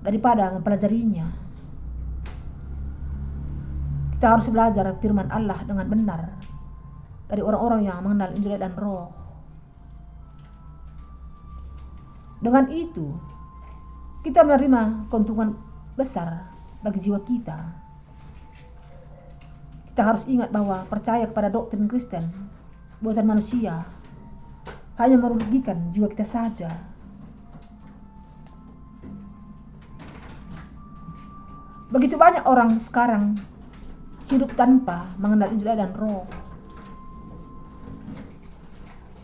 daripada mempelajarinya. Kita harus belajar firman Allah dengan benar dari orang-orang yang mengenal Injil dan Roh. Dengan itu, kita menerima keuntungan besar bagi jiwa kita. Kita harus ingat bahwa percaya kepada doktrin Kristen buatan manusia hanya merugikan jiwa kita saja. Begitu banyak orang sekarang hidup tanpa mengenal Injil dan Roh.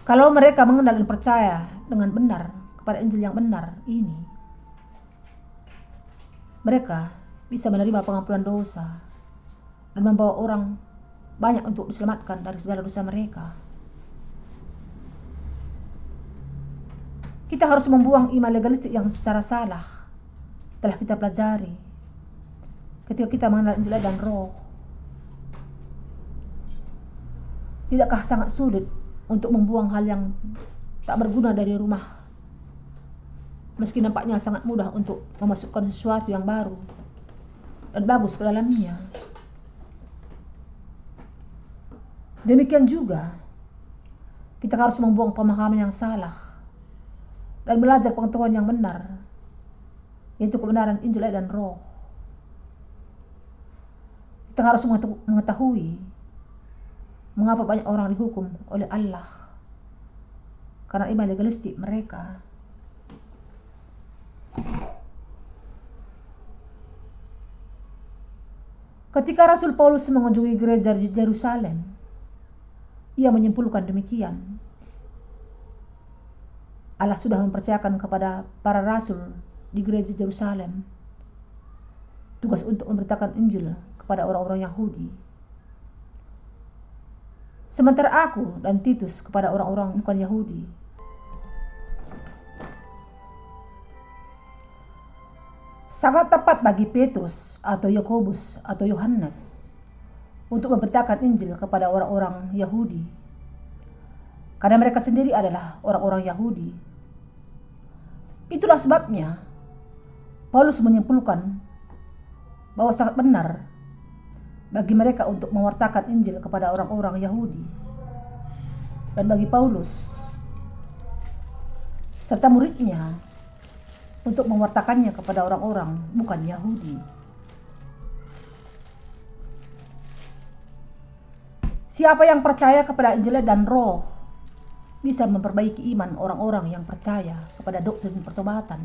Kalau mereka mengenal dan percaya dengan benar kepada Injil yang benar ini, mereka bisa menerima pengampunan dosa dan membawa orang banyak untuk diselamatkan dari segala dosa mereka. Kita harus membuang iman legalistik yang secara salah telah kita pelajari ketika kita mengenal Injil dan Roh. Tidakkah sangat sulit untuk membuang hal yang tak berguna dari rumah, meski nampaknya sangat mudah untuk memasukkan sesuatu yang baru dan bagus ke dalamnya. Demikian juga kita harus membuang pemahaman yang salah dan belajar pengetahuan yang benar, yaitu kebenaran Injil dan Roh. Kita harus mengetahui mengapa banyak orang dihukum oleh Allah karena iman legalistik mereka. Ketika Rasul Paulus mengunjungi gereja di Yerusalem, ia menyimpulkan demikian. Allah sudah mempercayakan kepada para rasul di gereja Yerusalem tugas untuk memberitakan Injil kepada orang-orang Yahudi. Sementara aku dan Titus kepada orang-orang bukan Yahudi. Sangat tepat bagi Petrus atau Yakobus atau Yohanes untuk memberitakan Injil kepada orang-orang Yahudi, karena mereka sendiri adalah orang-orang Yahudi. Itulah sebabnya Paulus menyimpulkan bahwa sangat benar bagi mereka untuk mewartakan Injil kepada orang-orang Yahudi, dan bagi Paulus serta muridnya untuk mewartakannya kepada orang-orang bukan Yahudi. Siapa yang percaya kepada Injil dan Roh bisa memperbaiki iman orang-orang yang percaya kepada doktrin pertobatan.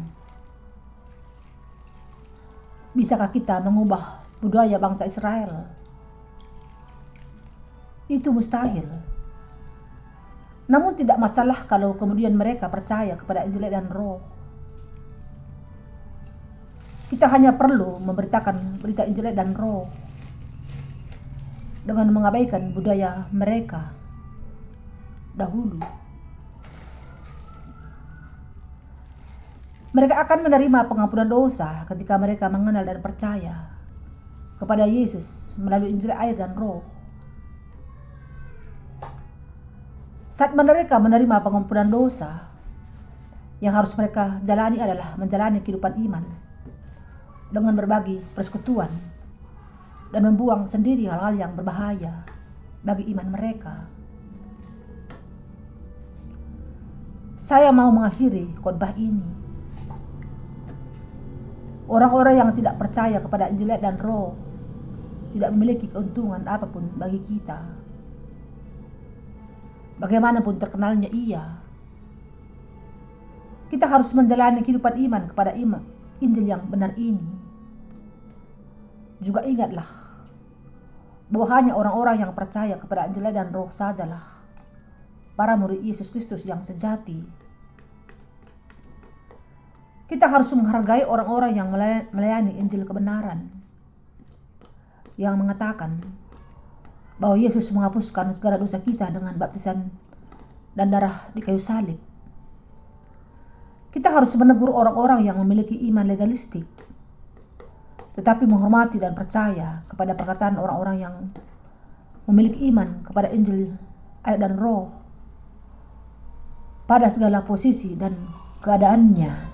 Bisakah kita mengubah budaya bangsa Israel? Itu mustahil. Namun tidak masalah kalau kemudian mereka percaya kepada Injil dan Roh. Kita hanya perlu memberitakan berita Injil dan Roh dengan mengabaikan budaya mereka dahulu. Mereka akan menerima pengampunan dosa ketika mereka mengenal dan percaya kepada Yesus melalui Injil, air, dan Roh. Saat mereka menerima pengampunan dosa, yang harus mereka jalani adalah menjalani kehidupan iman dengan berbagi persekutuan dan membuang sendiri hal-hal yang berbahaya bagi iman mereka. Saya mau mengakhiri khotbah ini. Orang-orang yang tidak percaya kepada Injil dan Roh tidak memiliki keuntungan apapun bagi kita. Bagaimanapun terkenalnya ia, kita harus menjalani kehidupan iman kepada Injil yang benar ini. Juga ingatlah bahwa hanya orang-orang yang percaya kepada Injil dan Roh sajalah para murid Yesus Kristus yang sejati. Kita harus menghargai orang-orang yang melayani Injil kebenaran, yang mengatakan bahwa Yesus menghapuskan segala dosa kita dengan baptisan dan darah di kayu salib. Kita harus menegur orang-orang yang memiliki iman legalistik, tetapi menghormati dan percaya kepada perkataan orang-orang yang memiliki iman kepada Injil, air, dan Roh pada segala posisi dan keadaannya.